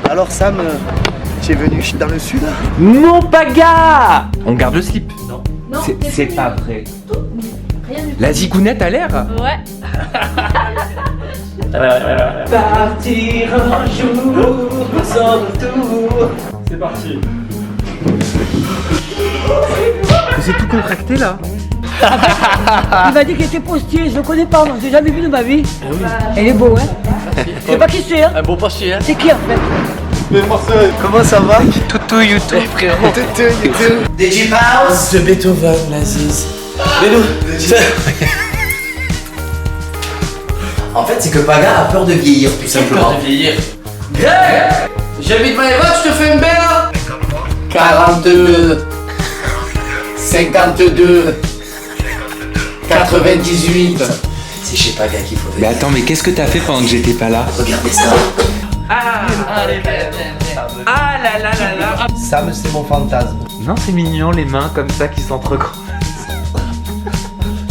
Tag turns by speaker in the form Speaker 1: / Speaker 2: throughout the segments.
Speaker 1: Alors Sam, tu es venu dans le sud?
Speaker 2: Mon Paga! On garde le slip.
Speaker 3: Non.
Speaker 2: C'est pas vrai. La zigounette a l'air?
Speaker 3: Ouais.
Speaker 2: Partir un jour sans retour.
Speaker 4: C'est parti.
Speaker 1: C'est tout contracté là.
Speaker 5: Il m'a dit qu'il était postier, je le connais pas, moi, j'ai jamais vu de ma vie. Il est beau, hein. Je sais pas qui c'est, hein.
Speaker 4: Un beau postier, hein.
Speaker 5: C'est qui en fait?
Speaker 4: Mais Marcel.
Speaker 1: Comment ça va?
Speaker 2: Toutou YouTube, frérot.
Speaker 1: Des Jeep House
Speaker 2: De Beethoven, la ziz. Mais nous,
Speaker 6: En fait, c'est que Paga a peur de vieillir, tout simplement.
Speaker 4: de vieillir. J'habite Maëva, je te fais une belle, hein.
Speaker 6: 42, 52, 98. C'est chez Paga qu'il faut
Speaker 2: Mais
Speaker 6: venir.
Speaker 2: attends, mais qu'est-ce que t'as fait pendant que j'étais pas là?
Speaker 6: Regardez ça.
Speaker 2: Ah là là là là.
Speaker 1: Sam, c'est mon fantasme.
Speaker 2: Non, c'est mignon, les mains comme ça qui s'entrecroisent.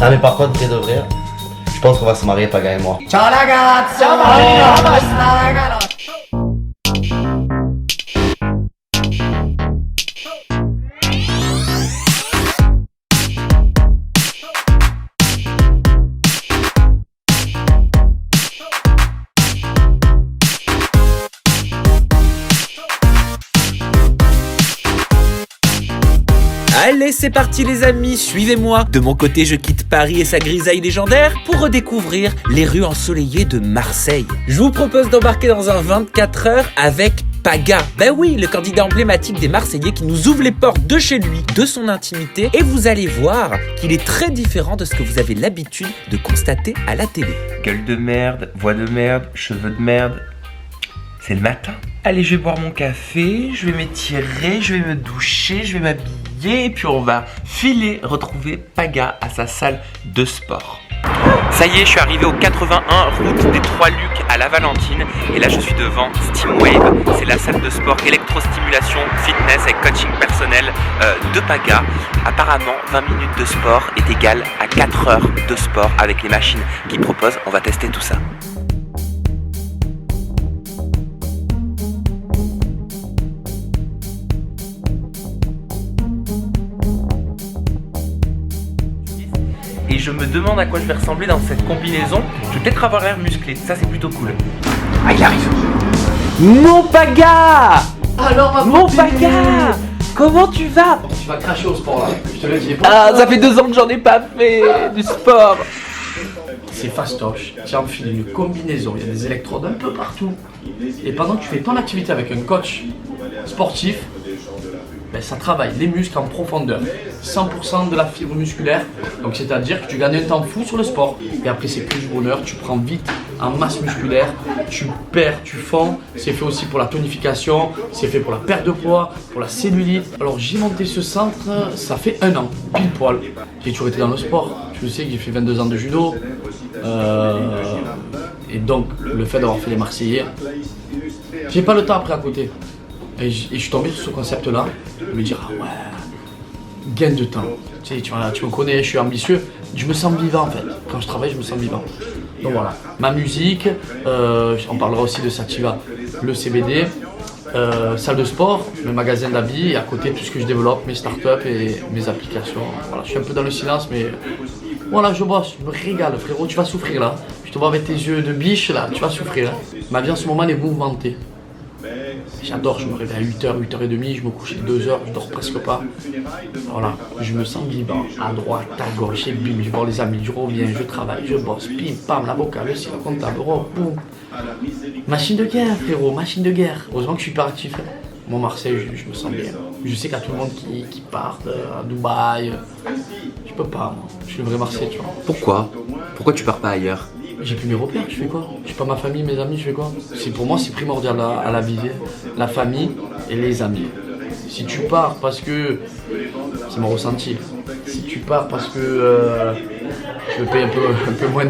Speaker 1: Ah mais par contre, de vrai, je pense qu'on va se marier Paga et moi.
Speaker 7: Allez, c'est parti les amis, suivez-moi. De mon côté, je quitte Paris et sa grisaille légendaire pour redécouvrir les rues ensoleillées de Marseille. Je vous propose d'embarquer dans un 24 heures avec Paga. Ben oui, le candidat emblématique des Marseillais qui nous ouvre les portes de chez lui, de son intimité, et vous allez voir qu'il est très différent de ce que vous avez l'habitude de constater à la télé.
Speaker 2: Gueule de merde, voix de merde, cheveux de merde. C'est le matin. Allez, je vais boire mon café, je vais m'étirer, je vais me doucher, je vais m'habiller et puis on va filer retrouver Paga à sa salle de sport. Ça y est, je suis arrivé au 81 route des Trois Lucs à la Valentine et là je suis devant Steamwave. C'est la salle de sport électrostimulation fitness avec coaching personnel de Paga. Apparemment, 20 minutes de sport est égal à 4 heures de sport avec les machines qu'il propose. On va tester tout ça. Et je me demande à quoi je vais ressembler dans cette combinaison. Je vais peut-être avoir l'air musclé, ça c'est plutôt cool. Ah, il arrive.
Speaker 7: Mon Paga!
Speaker 4: Alors,
Speaker 7: Mon Paga! Comment tu vas?
Speaker 4: Tu vas cracher au sport là, je te le dis.
Speaker 7: Ah, ça fait 2 ans que j'en ai pas fait du sport.
Speaker 4: C'est fastoche. Tu enfiles une combinaison, il y a des électrodes un peu partout. Et pendant que tu fais ton activité avec un coach sportif, ben, ça travaille les muscles en profondeur. 100% de la fibre musculaire. Donc c'est-à-dire que tu gagnes un temps fou sur le sport. Et après c'est plus du bonheur, tu prends vite en masse musculaire, tu perds, tu fonds. C'est fait aussi pour la tonification, c'est fait pour la perte de poids, pour la cellulite. Alors j'ai monté ce centre, ça fait 1 an, pile poil. J'ai toujours été dans le sport. Tu sais que j'ai fait 22 ans de judo. Et donc le fait d'avoir fait les Marseillais, j'ai pas le temps après à côté. Et je suis tombé sur ce concept-là, de me dire, ah ouais, gain de temps. Tu sais, tu me connais, je suis ambitieux, je me sens vivant en fait. Quand je travaille, je me sens vivant. Donc voilà, ma musique, on parlera aussi de Sativa, le CBD, salle de sport, le magasin d'habits, et à côté tout ce que je développe, mes startups et mes applications. Voilà, je suis un peu dans le silence, mais voilà, je bosse, je me régale frérot, tu vas souffrir là. Je te vois avec tes yeux de biche là, tu vas souffrir. Hein. Ma vie en ce moment elle est mouvementée. J'adore, je me réveille à 8h, 8h30, je me couche à 2h, je dors presque pas. Voilà, je me sens vivant, à droite, à gauche, et bim, je vois les amis, je reviens, je travaille, je bosse, bim, pam, l'avocat, le site, le comptable, boum. Machine de guerre, frérot, machine de guerre. Heureusement que je suis pas actif. Moi, Marseille, je me sens bien. Je sais qu'il y a tout le monde qui part à Dubaï. Je peux pas, moi. Je suis le vrai Marseille, tu vois.
Speaker 6: Pourquoi? Pourquoi tu pars pas ailleurs?
Speaker 4: J'ai plus mes repères, je fais quoi? Je suis pas ma famille, mes amis, je fais quoi? Pour moi, c'est primordial à la vie, la famille et les amis. Si tu pars parce que, c'est mon ressenti, si tu pars parce que tu veux payer un peu moins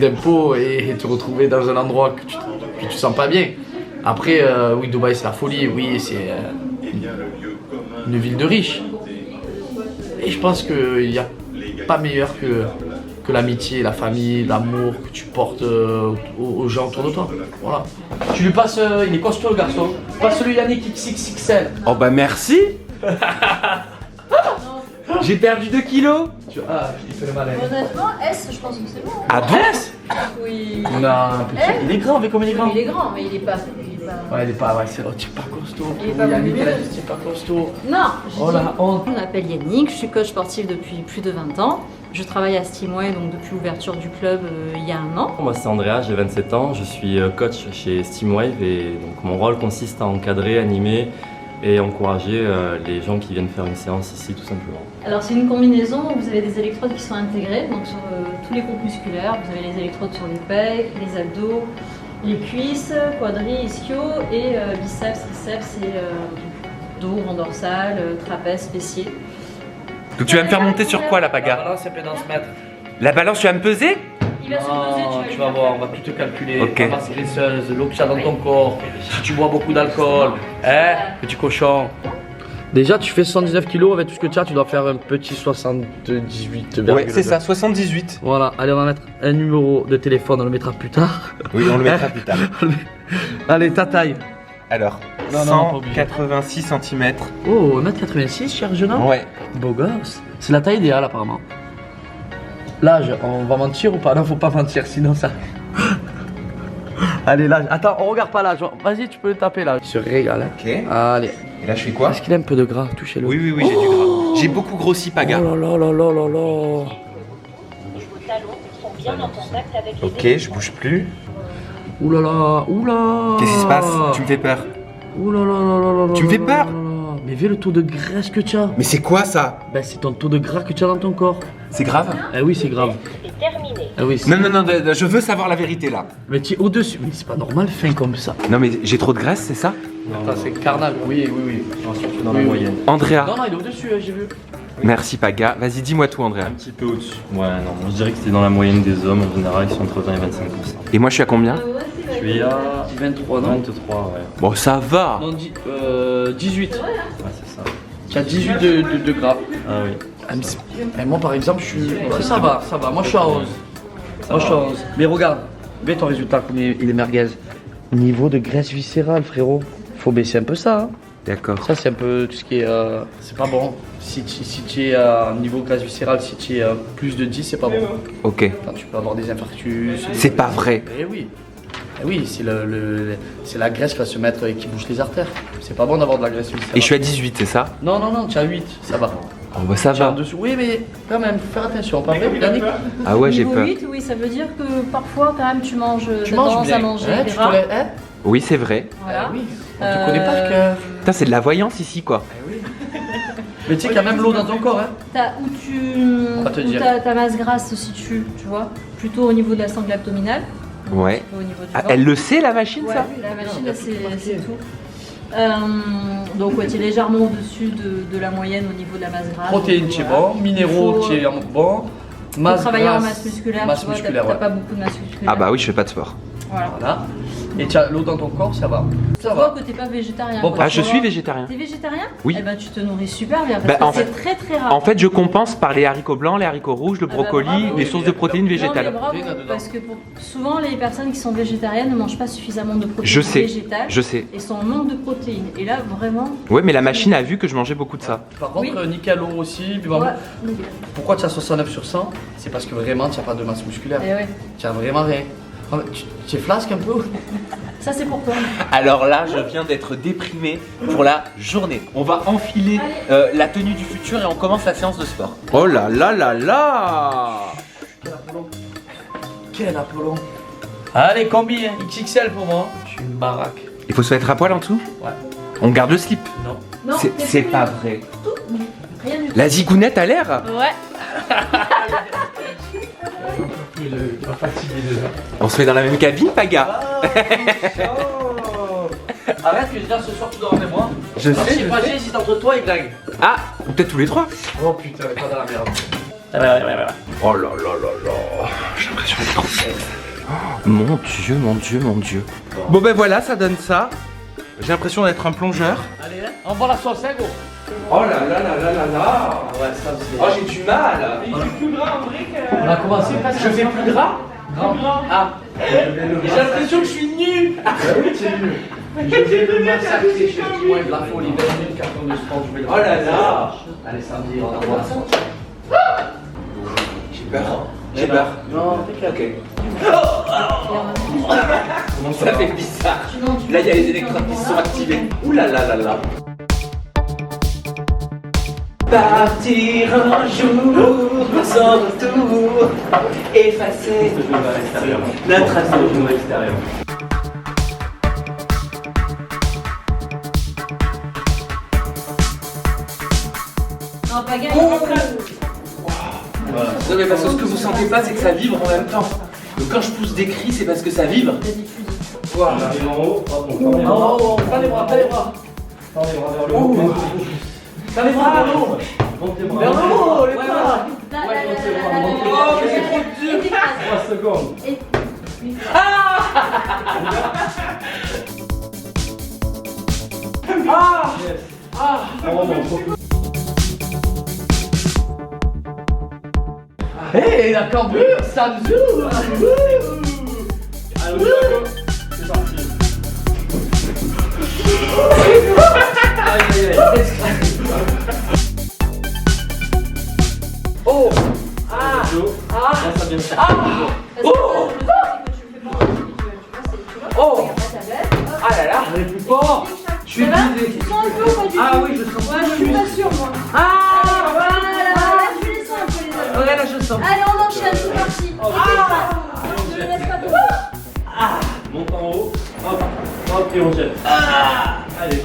Speaker 4: d'impôts et te retrouver dans un endroit que tu te sens pas bien. Après, oui, Dubaï c'est la folie, oui, c'est une ville de riches. Et je pense qu'il n'y a pas meilleur que l'amitié, la famille, l'amour que tu portes aux gens autour de toi. Voilà. Tu lui passes, il est costaud le garçon. Passe-lui Yannick XXXL.
Speaker 2: Oh bah merci. J'ai perdu 2 kilos.
Speaker 4: Il fait le malin.
Speaker 3: Honnêtement, S, je pense que c'est bon.
Speaker 2: Ah bon?
Speaker 3: Oui.
Speaker 4: Non, petit. Il est grand, mais comme il est grand.
Speaker 3: Il est grand, mais il est pas.
Speaker 4: Ouais, il est pas, ouais, c'est pas costaud.
Speaker 3: Il est pas
Speaker 4: Yannick,
Speaker 3: volumineux.
Speaker 4: c'est pas costaud.
Speaker 3: Non,
Speaker 4: Oh la honte.
Speaker 3: je m'appelle Yannick, je suis coach sportif depuis plus de 20 ans. Je travaille à Steamway donc depuis l'ouverture du club il y a 1 an.
Speaker 8: Moi c'est Andrea, j'ai 27 ans, je suis coach chez Steamwave et donc mon rôle consiste à encadrer, animer et encourager les gens qui viennent faire une séance ici tout simplement.
Speaker 3: Alors c'est une combinaison où vous avez des électrodes qui sont intégrées donc sur tous les groupes musculaires. Vous avez les électrodes sur les pecs, les abdos, les cuisses, quadris, ischio et biceps, triceps et dos, rond dorsal, trapèze, fessier.
Speaker 2: Donc tu vas me faire monter sur quoi la Paga?
Speaker 4: balance, c'est pédance mètre.
Speaker 2: La balance, tu vas me peser?
Speaker 3: Il va se poser,
Speaker 4: Tu vas voir, on va tout te calculer.
Speaker 2: Ok.
Speaker 4: La masse graisseuse, l'eau que tu as dans ton corps, si tu bois beaucoup d'alcool, petit cochon. Déjà, tu fais 79 kg avec tout ce que tu dois faire un petit 78.
Speaker 2: Ouais, c'est ça, 78.
Speaker 4: Voilà, allez, on va mettre un numéro de téléphone, on le mettra plus tard.
Speaker 2: Oui, on le mettra plus tard.
Speaker 4: Allez, ta taille.
Speaker 2: Alors,
Speaker 4: Non, pas obligé.
Speaker 2: 186 cm.
Speaker 4: Oh, 1m86, cher jeune homme.
Speaker 2: Ouais.
Speaker 4: Beau gosse. C'est la taille idéale, apparemment. L'âge, on va mentir ou pas? Non, faut pas mentir, sinon ça. Allez, l'âge. Attends, on regarde pas l'âge. Vas-y, tu peux le taper là. Il se régale. Hein.
Speaker 2: Ok.
Speaker 4: Allez.
Speaker 2: Et là, je fais quoi?
Speaker 4: Est-ce qu'il a un peu de gras? Touchez-le.
Speaker 2: Oui, j'ai du gras. J'ai beaucoup grossi, Paga.
Speaker 4: Oh là là là là là là.
Speaker 2: Ok, je bouge plus.
Speaker 4: Ouh là là, ouh là.
Speaker 2: Qu'est-ce qui se passe? Tu me fais peur.
Speaker 4: Ouh là là là là là.
Speaker 2: Tu me fais
Speaker 4: là
Speaker 2: peur.
Speaker 4: là là. Mais vu le taux de graisse que tu as.
Speaker 2: Mais c'est quoi ça?
Speaker 4: Ben, c'est ton taux de gras que tu as dans ton corps.
Speaker 2: C'est grave?
Speaker 4: Eh oui, c'est grave. Eh oui, c'est...
Speaker 2: Non, je veux savoir la vérité là.
Speaker 4: Mais tu es au-dessus. Mais c'est pas normal, fin comme ça.
Speaker 2: Non, mais j'ai trop de graisse, c'est ça?
Speaker 4: Ça, c'est carnal. Oui.
Speaker 8: Non, surtout dans la moyenne.
Speaker 2: Andrea.
Speaker 4: Non, il est au-dessus, j'ai vu.
Speaker 2: Merci, Paga. Vas-y, dis-moi tout, Andrea.
Speaker 8: Un petit peu au-dessus. Ouais, non, je dirais que c'était dans la moyenne des hommes en général qui sont entre 20 et 25%.
Speaker 2: Et moi, je suis à combien?
Speaker 8: Je suis à
Speaker 4: 23, non
Speaker 8: 23, ouais.
Speaker 2: Bon, ça va.
Speaker 4: Non, 18.
Speaker 8: Ouais, c'est ça.
Speaker 4: Tu as 18 de gras.
Speaker 8: Ah oui.
Speaker 4: Et moi, par exemple, je suis... Ça va. Moi, je suis à 11. Mais regarde, mets ton résultat comme il est merguez. Niveau de graisse viscérale, frérot. Faut baisser un peu ça. Hein.
Speaker 2: D'accord.
Speaker 4: Ça, c'est un peu tout ce qui est... c'est pas bon. Si tu es à niveau graisse viscérale, si tu es plus de 10, c'est pas bon.
Speaker 2: Ok.
Speaker 4: Enfin, tu peux avoir des infarctus.
Speaker 2: C'est pas vrai.
Speaker 4: Eh oui. Eh oui, c'est la graisse qui va se mettre et qui bouge les artères. C'est pas bon d'avoir de la graisse viscérale.
Speaker 2: Et je suis à 18, c'est ça?
Speaker 4: Non, tu as 8, ça va.
Speaker 2: Oh, bah ça
Speaker 4: Tu as en
Speaker 2: va.
Speaker 4: dessous. Oui, mais quand même, faut faire attention. Pas vrai, Yannick?
Speaker 2: Ah ouais, j'ai
Speaker 3: Niveau
Speaker 2: peur.
Speaker 3: 8, oui, ça veut dire que parfois quand même tu manges,
Speaker 4: Tu
Speaker 3: t'as
Speaker 4: manges
Speaker 3: tendance
Speaker 4: bien.
Speaker 3: à manger
Speaker 4: Hein, tu
Speaker 3: gras.
Speaker 4: te lèves, hein?
Speaker 2: Oui, c'est vrai.
Speaker 3: Voilà.
Speaker 4: Oui, on te connaît par cœur.
Speaker 2: Putain, c'est de la voyance ici, quoi.
Speaker 4: Mais tu sais qu'il y a même l'eau dans ton corps, hein?
Speaker 3: Où
Speaker 4: va te dire.
Speaker 3: ta masse grasse se situe, tu vois, plutôt au niveau de la sangle abdominale.
Speaker 2: Ouais.
Speaker 3: Au niveau du
Speaker 2: Ah,
Speaker 3: ventre.
Speaker 2: elle le sait, la machine,
Speaker 3: Ouais,
Speaker 2: ça?
Speaker 3: la machine, là, c'est tout. Donc, ouais, tu es légèrement au-dessus de la moyenne au niveau de la masse grasse.
Speaker 4: Protéines,
Speaker 3: Donc,
Speaker 4: tu es
Speaker 3: voilà.
Speaker 4: bon. Minéraux,
Speaker 3: Faut-
Speaker 4: tu es bon.
Speaker 3: Faut
Speaker 4: Masse
Speaker 3: travailler en
Speaker 4: grasse,
Speaker 3: masse musculaire,
Speaker 4: masse
Speaker 3: tu vois,
Speaker 4: musculaire,
Speaker 3: t'as
Speaker 4: ouais.
Speaker 3: pas beaucoup de masse musculaire.
Speaker 2: Ah bah oui, je fais pas de sport.
Speaker 3: Voilà.
Speaker 4: Voilà. Et tu as l'eau dans ton corps, ça va. Ça
Speaker 3: Tu vois
Speaker 4: va.
Speaker 3: que t'es pas végétarien.
Speaker 4: Bon,
Speaker 3: quoi,
Speaker 2: Ah,
Speaker 3: tu
Speaker 2: je
Speaker 3: vois.
Speaker 2: suis végétarien.
Speaker 3: T'es végétarien?
Speaker 2: Oui.
Speaker 3: Eh ben, tu te nourris super bien,
Speaker 2: Bah,
Speaker 3: parce
Speaker 2: en
Speaker 3: que c'est
Speaker 2: fait-
Speaker 3: très très rare.
Speaker 2: En fait, je compense par les haricots blancs, les haricots rouges, le
Speaker 3: Ah bah,
Speaker 2: brocoli,
Speaker 3: bravo.
Speaker 2: les sources de protéines
Speaker 3: Non, mais
Speaker 2: végétales.
Speaker 3: bravo,
Speaker 4: Il y en a dedans.
Speaker 3: parce que souvent les personnes qui sont végétariennes ne mangent pas suffisamment de protéines
Speaker 2: Je sais,
Speaker 3: végétales
Speaker 2: je sais.
Speaker 3: et sont en manque de protéines. Et là, vraiment.
Speaker 2: Ouais, mais la machine a vu que je mangeais beaucoup de ça.
Speaker 4: Par contre,
Speaker 3: Oui.
Speaker 4: nickel l'eau aussi. Puis bon,
Speaker 3: Ouais, nickel.
Speaker 4: pourquoi tu as 69 sur 100? C'est parce que vraiment, tu n'as pas de masse musculaire.
Speaker 3: Eh ouais.
Speaker 4: Tu n'as vraiment rien. Tu es flasque un peu?
Speaker 3: Ça, c'est pour toi.
Speaker 2: Alors là, je viens d'être déprimé pour la journée. On va enfiler la tenue du futur et on commence la séance de sport. Oh là là là là!
Speaker 4: Quel Apollon! Allez, combi, hein, XXL pour moi. Je suis une baraque.
Speaker 2: Il faut se mettre à poil en dessous?
Speaker 4: Ouais.
Speaker 2: On garde le slip?
Speaker 4: Non.
Speaker 3: Non,
Speaker 2: C'est pas vrai.
Speaker 3: Rien du tout.
Speaker 2: La zigounette a l'air?
Speaker 3: Ouais.
Speaker 2: On se met dans la même cabine, Paga?
Speaker 4: Arrête que je viens ce soir, tu dors avec moi.
Speaker 2: Je sais,
Speaker 4: C'est pas c'est entre toi et Greg.
Speaker 2: Ah, ou peut-être tous les trois.
Speaker 4: Oh putain, pas dans la merde.
Speaker 2: Oh là là là là. J'ai l'impression d'être trop sexe. Oh, mon Dieu, mon Dieu, mon Dieu. Bon ben voilà, ça donne ça. J'ai l'impression d'être un plongeur.
Speaker 4: Allez, hein, envoie la sauce, hein, gros.
Speaker 2: Oh là là là là là là.
Speaker 4: Ouais, ça c'est.
Speaker 2: Oh, j'ai du mal. Il fait plus gras en vrai que...
Speaker 4: On a commencé presque.
Speaker 2: Je fais plus gras.
Speaker 4: Ah.
Speaker 2: J'ai l'impression que je suis nu.
Speaker 4: Oui, c'est nul. Je vais le massacrer chez Petit Moins de la folie, 20 minutes, carton de sport, je vais le
Speaker 2: Oh là là.
Speaker 4: Allez, samedi, on envoie la sauce.
Speaker 2: J'ai peur. J'ai peur.
Speaker 4: Non, t'inquiète.
Speaker 2: Comment ça fait bizarre. Là, il y a les électrodes qui sont activés. Ouh là là là là. Partir un jour sans retour, effacer la trace de jour extérieur.
Speaker 3: Non, pas gagné.
Speaker 2: Non mais parce que ce que vous sentez pas, c'est que ça vibre en même temps. Donc quand je pousse des cris, c'est parce que ça vibre. Voilà.
Speaker 8: On arrive en haut, hop, on prend les
Speaker 4: Non,
Speaker 8: bras.
Speaker 4: non, pas les bras, pas les bras.
Speaker 8: Tends les bras vers le haut.
Speaker 4: Pas les bras vers le haut.
Speaker 8: Monte les bras.
Speaker 4: Vers le haut, les bras.
Speaker 3: Là,
Speaker 2: Oh, mais c'est trop dur.
Speaker 8: 3 secondes. On remonte.
Speaker 4: Hé, la cambure, ça me joue.
Speaker 8: Allez, go. C'est parti. Aïe aïe aïe.
Speaker 4: Oh.
Speaker 8: Ah. Là, ça vient de faire.
Speaker 4: Oh. Ah là là, elle est plus fort. Je suis épuisé.
Speaker 3: Tu sens un peu ou pas du tout?
Speaker 4: Ah oui, je sens.
Speaker 3: Ouais, je suis pas sûre moi.
Speaker 4: Ah,
Speaker 3: Voilà, là tu les sens un peu les abdos.
Speaker 4: ouais, là je sens.
Speaker 3: Allez, on enchaîne, c'est parti. Je ne laisse pas tomber.
Speaker 8: Monte en haut. Hop. Hop, et on jette. Allez.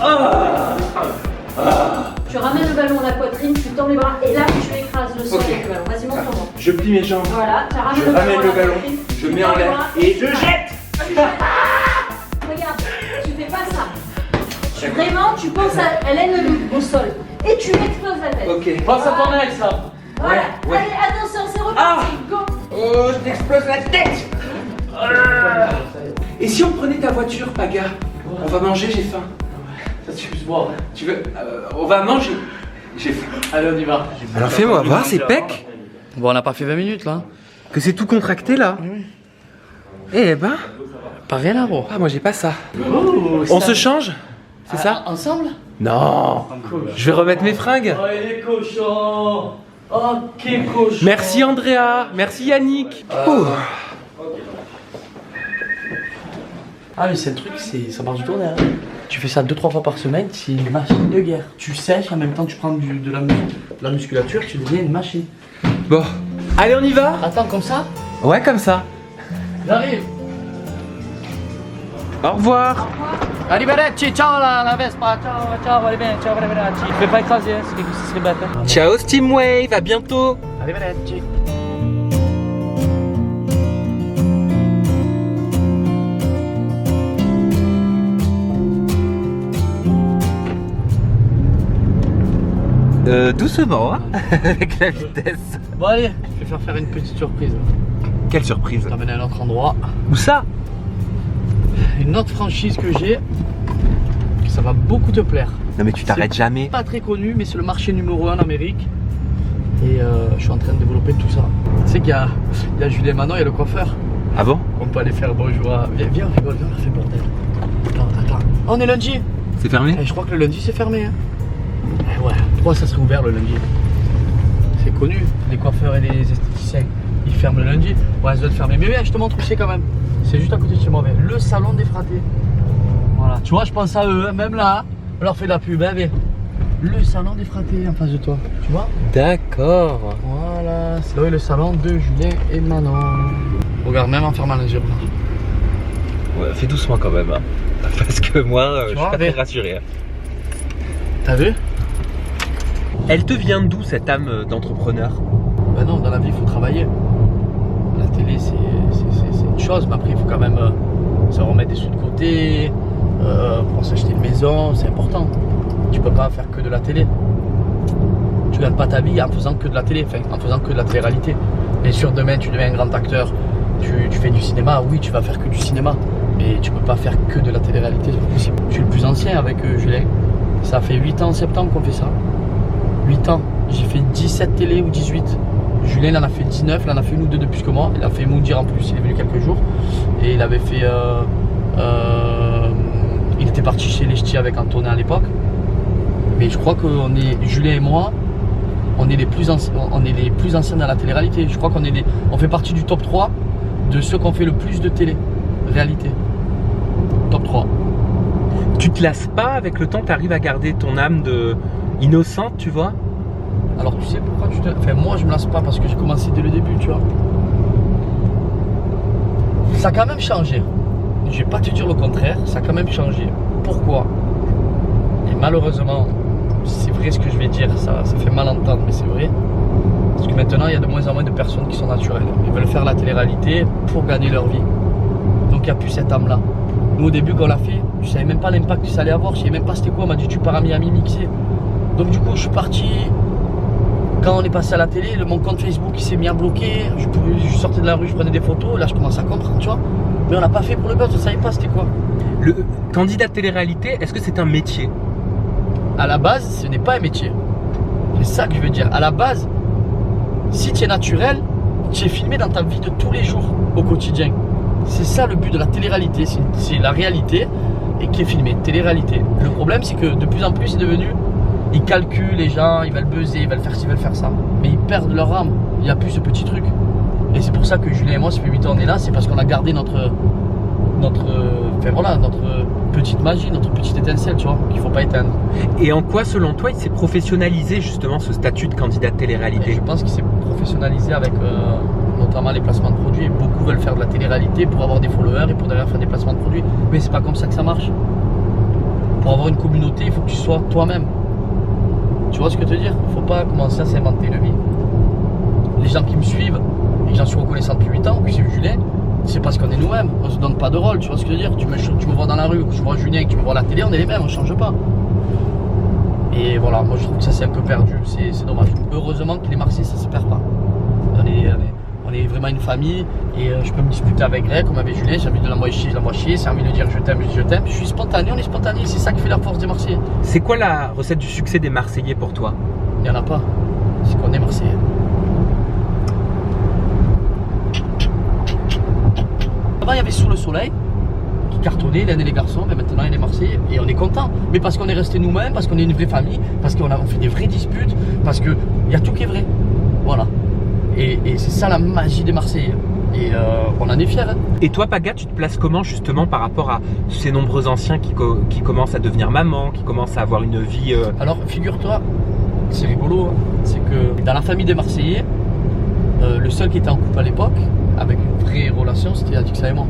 Speaker 3: Tu ramènes le ballon à la poitrine, tu tends les bras et là tu écrases le sol avec le ballon. Vas-y, monte en haut.
Speaker 2: Je plie mes jambes.
Speaker 3: Voilà, tu ramènes
Speaker 2: Je
Speaker 3: le
Speaker 2: ramène
Speaker 3: ballon
Speaker 2: le
Speaker 3: à la
Speaker 2: ballon,
Speaker 3: poitrine,
Speaker 2: je
Speaker 3: tu
Speaker 2: mets
Speaker 3: tends
Speaker 2: en
Speaker 3: les
Speaker 2: l'air
Speaker 3: bras,
Speaker 2: et je jette.
Speaker 3: Regarde, tu fais pas ça. Vraiment, tu penses à l'ennemi au sol et tu exploses la tête.
Speaker 2: Ok.
Speaker 4: Pense à ton ex, là.
Speaker 3: Voilà.
Speaker 2: ouais.
Speaker 3: Allez, attention, c'est reparti. Go.
Speaker 2: Oh, je t'explose la tête. Et si on prenait ta voiture, Paga? On va manger, j'ai faim.
Speaker 4: Excuse-moi.
Speaker 2: Tu veux on va manger. J'ai faim.
Speaker 4: Allez, on y va.
Speaker 2: Alors fais-moi voir, c'est pec.
Speaker 4: Bon, on n'a pas fait 20 minutes là.
Speaker 2: Que c'est tout contracté là. Eh ben.
Speaker 4: Pas rien à voir.
Speaker 2: Ah, moi j'ai pas ça.
Speaker 4: Oh,
Speaker 2: On se change? C'est ça?
Speaker 4: Ensemble?
Speaker 2: Non. Je vais remettre mes fringues.
Speaker 4: Oh, il est cochon. Oh, quel cochon.
Speaker 2: Merci Andrea. Merci Yannick. Ouh.
Speaker 4: Ah, mais c'est le truc, ça marche du tourner. Hein. Tu fais ça 2-3 fois par semaine, c'est une machine de guerre. Tu sèches, en même temps tu prends de la musculature, tu deviens une machine.
Speaker 2: Bon. Allez, on y va?
Speaker 4: Attends, comme ça?
Speaker 2: Ouais, comme ça.
Speaker 4: J'arrive.
Speaker 2: Au revoir.
Speaker 4: Arrivederci, ciao la Vespa, ciao, allez bien, ciao, arrivederci. Fais pas écraser, hein, ce serait bête. Hein.
Speaker 2: Ciao Steamwave, à bientôt.
Speaker 4: Arrivederci.
Speaker 2: Doucement, hein, avec la vitesse.
Speaker 4: Bon allez, je vais faire une petite surprise.
Speaker 2: Quelle surprise.
Speaker 4: Je vais t'emmener à un autre endroit.
Speaker 2: Où ça?
Speaker 4: Une autre franchise que j'ai, ça va beaucoup te plaire.
Speaker 2: Non mais tu t'arrêtes jamais.
Speaker 4: Pas très connu, mais c'est le marché numéro 1 en Amérique. Et je suis en train de développer tout ça. Tu sais qu'il y a Jules et Manon, il y a le coiffeur.
Speaker 2: Ah bon?
Speaker 4: On peut aller faire bonjour à... Viens, on rigole, viens, on fait bordel. Attends. On est lundi.
Speaker 2: C'est fermé?
Speaker 4: Je crois que le lundi c'est fermé. Hein. Ouais, pourquoi ça serait ouvert le lundi? C'est connu, les coiffeurs et les esthéticiens, ils ferment le lundi. Ouais, ça doit être fermé. Mais viens, je te montre où c'est quand même. C'est juste à côté de chez moi, le salon des fratés. Voilà, tu vois, je pense à eux, hein, même là, on leur fait de la pub, hein, mais le salon des fratés en face de toi, tu vois?
Speaker 2: D'accord.
Speaker 4: Voilà, c'est là où est le salon de Julien et Manon. Regarde, même en fermant les yeux.
Speaker 2: Ouais, fais doucement quand même, hein. Parce que moi, je suis pas très rassuré.
Speaker 4: T'as vu?
Speaker 2: Elle te vient d'où cette âme d'entrepreneur?
Speaker 4: Bah non, dans la vie il faut travailler. La télé c'est une chose, mais après il faut quand même se remettre des sous de côté, pour s'acheter une maison, c'est important. Tu peux pas faire que de la télé. Tu gagnes pas ta vie en faisant que de la télé, enfin en faisant que de la télé-réalité. Bien sûr demain tu deviens un grand acteur, tu fais du cinéma, oui tu vas faire que du cinéma. Mais tu peux pas faire que de la télé-réalité, c'est pas possible. Je suis le plus ancien avec Julien. Ça fait 8 ans en septembre qu'on fait ça. 8 ans. J'ai fait 17 télé ou 18. Julien il en a fait 19, il en a fait une ou deux de plus que moi. Il a fait Moudir en plus, il est venu quelques jours. Et il avait fait... il était parti chez les Ch'tis avec Antonin à l'époque. Mais je crois que Julien et moi, on est les plus anciens dans la télé-réalité. Je crois on fait partie du top 3 de ceux qui ont fait le plus de télé-réalité. Top 3.
Speaker 7: Tu te lasses pas avec le temps, tu arrives à garder ton âme de innocente, tu vois?
Speaker 4: Alors tu sais pourquoi Enfin moi je me lasse pas parce que j'ai commencé dès le début, tu vois. Ça a quand même changé. Je vais pas te dire le contraire, ça a quand même changé. Pourquoi? Et malheureusement, c'est vrai ce que je vais dire, ça fait mal entendre, mais c'est vrai. Parce que maintenant, il y a de moins en moins de personnes qui sont naturelles. Ils veulent faire la télé-réalité pour gagner leur vie. Donc il n'y a plus cette âme-là. Nous, au début, quand on l'a fait, je ne savais même pas l'impact que ça allait avoir. Je ne savais même pas c'était quoi. On m'a dit, tu pars à Miami mixer. Donc du coup, je suis parti. Quand on est passé à la télé, mon compte Facebook il s'est mis à bloquer. Je sortais de la rue, je prenais des photos. Là, je commence à comprendre, tu vois. Mais on l'a pas fait pour le buzz, je ne savais pas c'était quoi.
Speaker 7: Le candidat de télé-réalité, est-ce que c'est un métier?
Speaker 4: À la base, ce n'est pas un métier. C'est ça que je veux dire. À la base, si tu es naturel, tu es filmé dans ta vie de tous les jours, au quotidien. C'est ça le but de la télé-réalité. C'est la réalité et qui est filmée, télé-réalité. Le problème, c'est que de plus en plus, c'est devenu... Ils calculent les gens, ils veulent buzzer, ils veulent faire ci, ils veulent faire ça. Mais ils perdent leur âme. Il n'y a plus ce petit truc. Et c'est pour ça que Julien et moi, ça fait 8 ans on est là. C'est parce qu'on a gardé notre petite magie, notre petite étincelle, tu vois, qu'il ne faut pas éteindre.
Speaker 7: Et en quoi, selon toi, il s'est professionnalisé justement ce statut de candidat de télé-réalité?
Speaker 4: Je pense qu'il s'est professionnalisé avec notamment les placements de produits. Beaucoup veulent faire de la télé-réalité pour avoir des followers et pour derrière faire des placements de produits. Mais c'est pas comme ça que ça marche. Pour avoir une communauté, il faut que tu sois toi-même. Tu vois ce que je veux te dire? Il ne faut pas commencer à s'inventer une vie. Les gens qui me suivent, et j'en suis reconnaissant depuis 8 ans, que j'ai vu Julien, c'est parce qu'on est nous-mêmes, on se donne pas de rôle, tu vois ce que je veux dire? Tu me vois dans la rue, que je vois Julien, que tu me vois à la télé, on est les mêmes, on change pas. Et voilà, moi je trouve que ça s'est un peu perdu, c'est dommage. Heureusement que les Marseillais, ça se perd pas. On est vraiment une famille et je peux me disputer avec Greg comme avec Julien, j'ai envie de l'envoyer chier, je l'envoie chier, c'est envie de dire je t'aime, je dis je t'aime. Je suis spontané, on est spontané, c'est ça qui fait la force des Marseillais.
Speaker 7: C'est quoi la recette du succès des Marseillais pour toi?
Speaker 4: Il n'y en a pas, c'est qu'on est Marseillais. Avant il y avait Sous le Soleil qui cartonnait, l'un et les garçons, mais maintenant il est Marseillais et on est content. Mais parce qu'on est resté nous-mêmes, parce qu'on est une vraie famille, parce qu'on fait des vraies disputes, parce qu'il y a tout qui est vrai. Voilà. Et c'est ça la magie des Marseillais. Et on en est fiers. Hein.
Speaker 7: Et toi, Paga, tu te places comment justement par rapport à ces nombreux anciens qui commencent à devenir maman, qui commencent à avoir une vie
Speaker 4: Alors, figure-toi, c'est rigolo, hein, c'est que dans la famille des Marseillais, le seul qui était en couple à l'époque, avec une vraie relation, c'était Adixa et moi.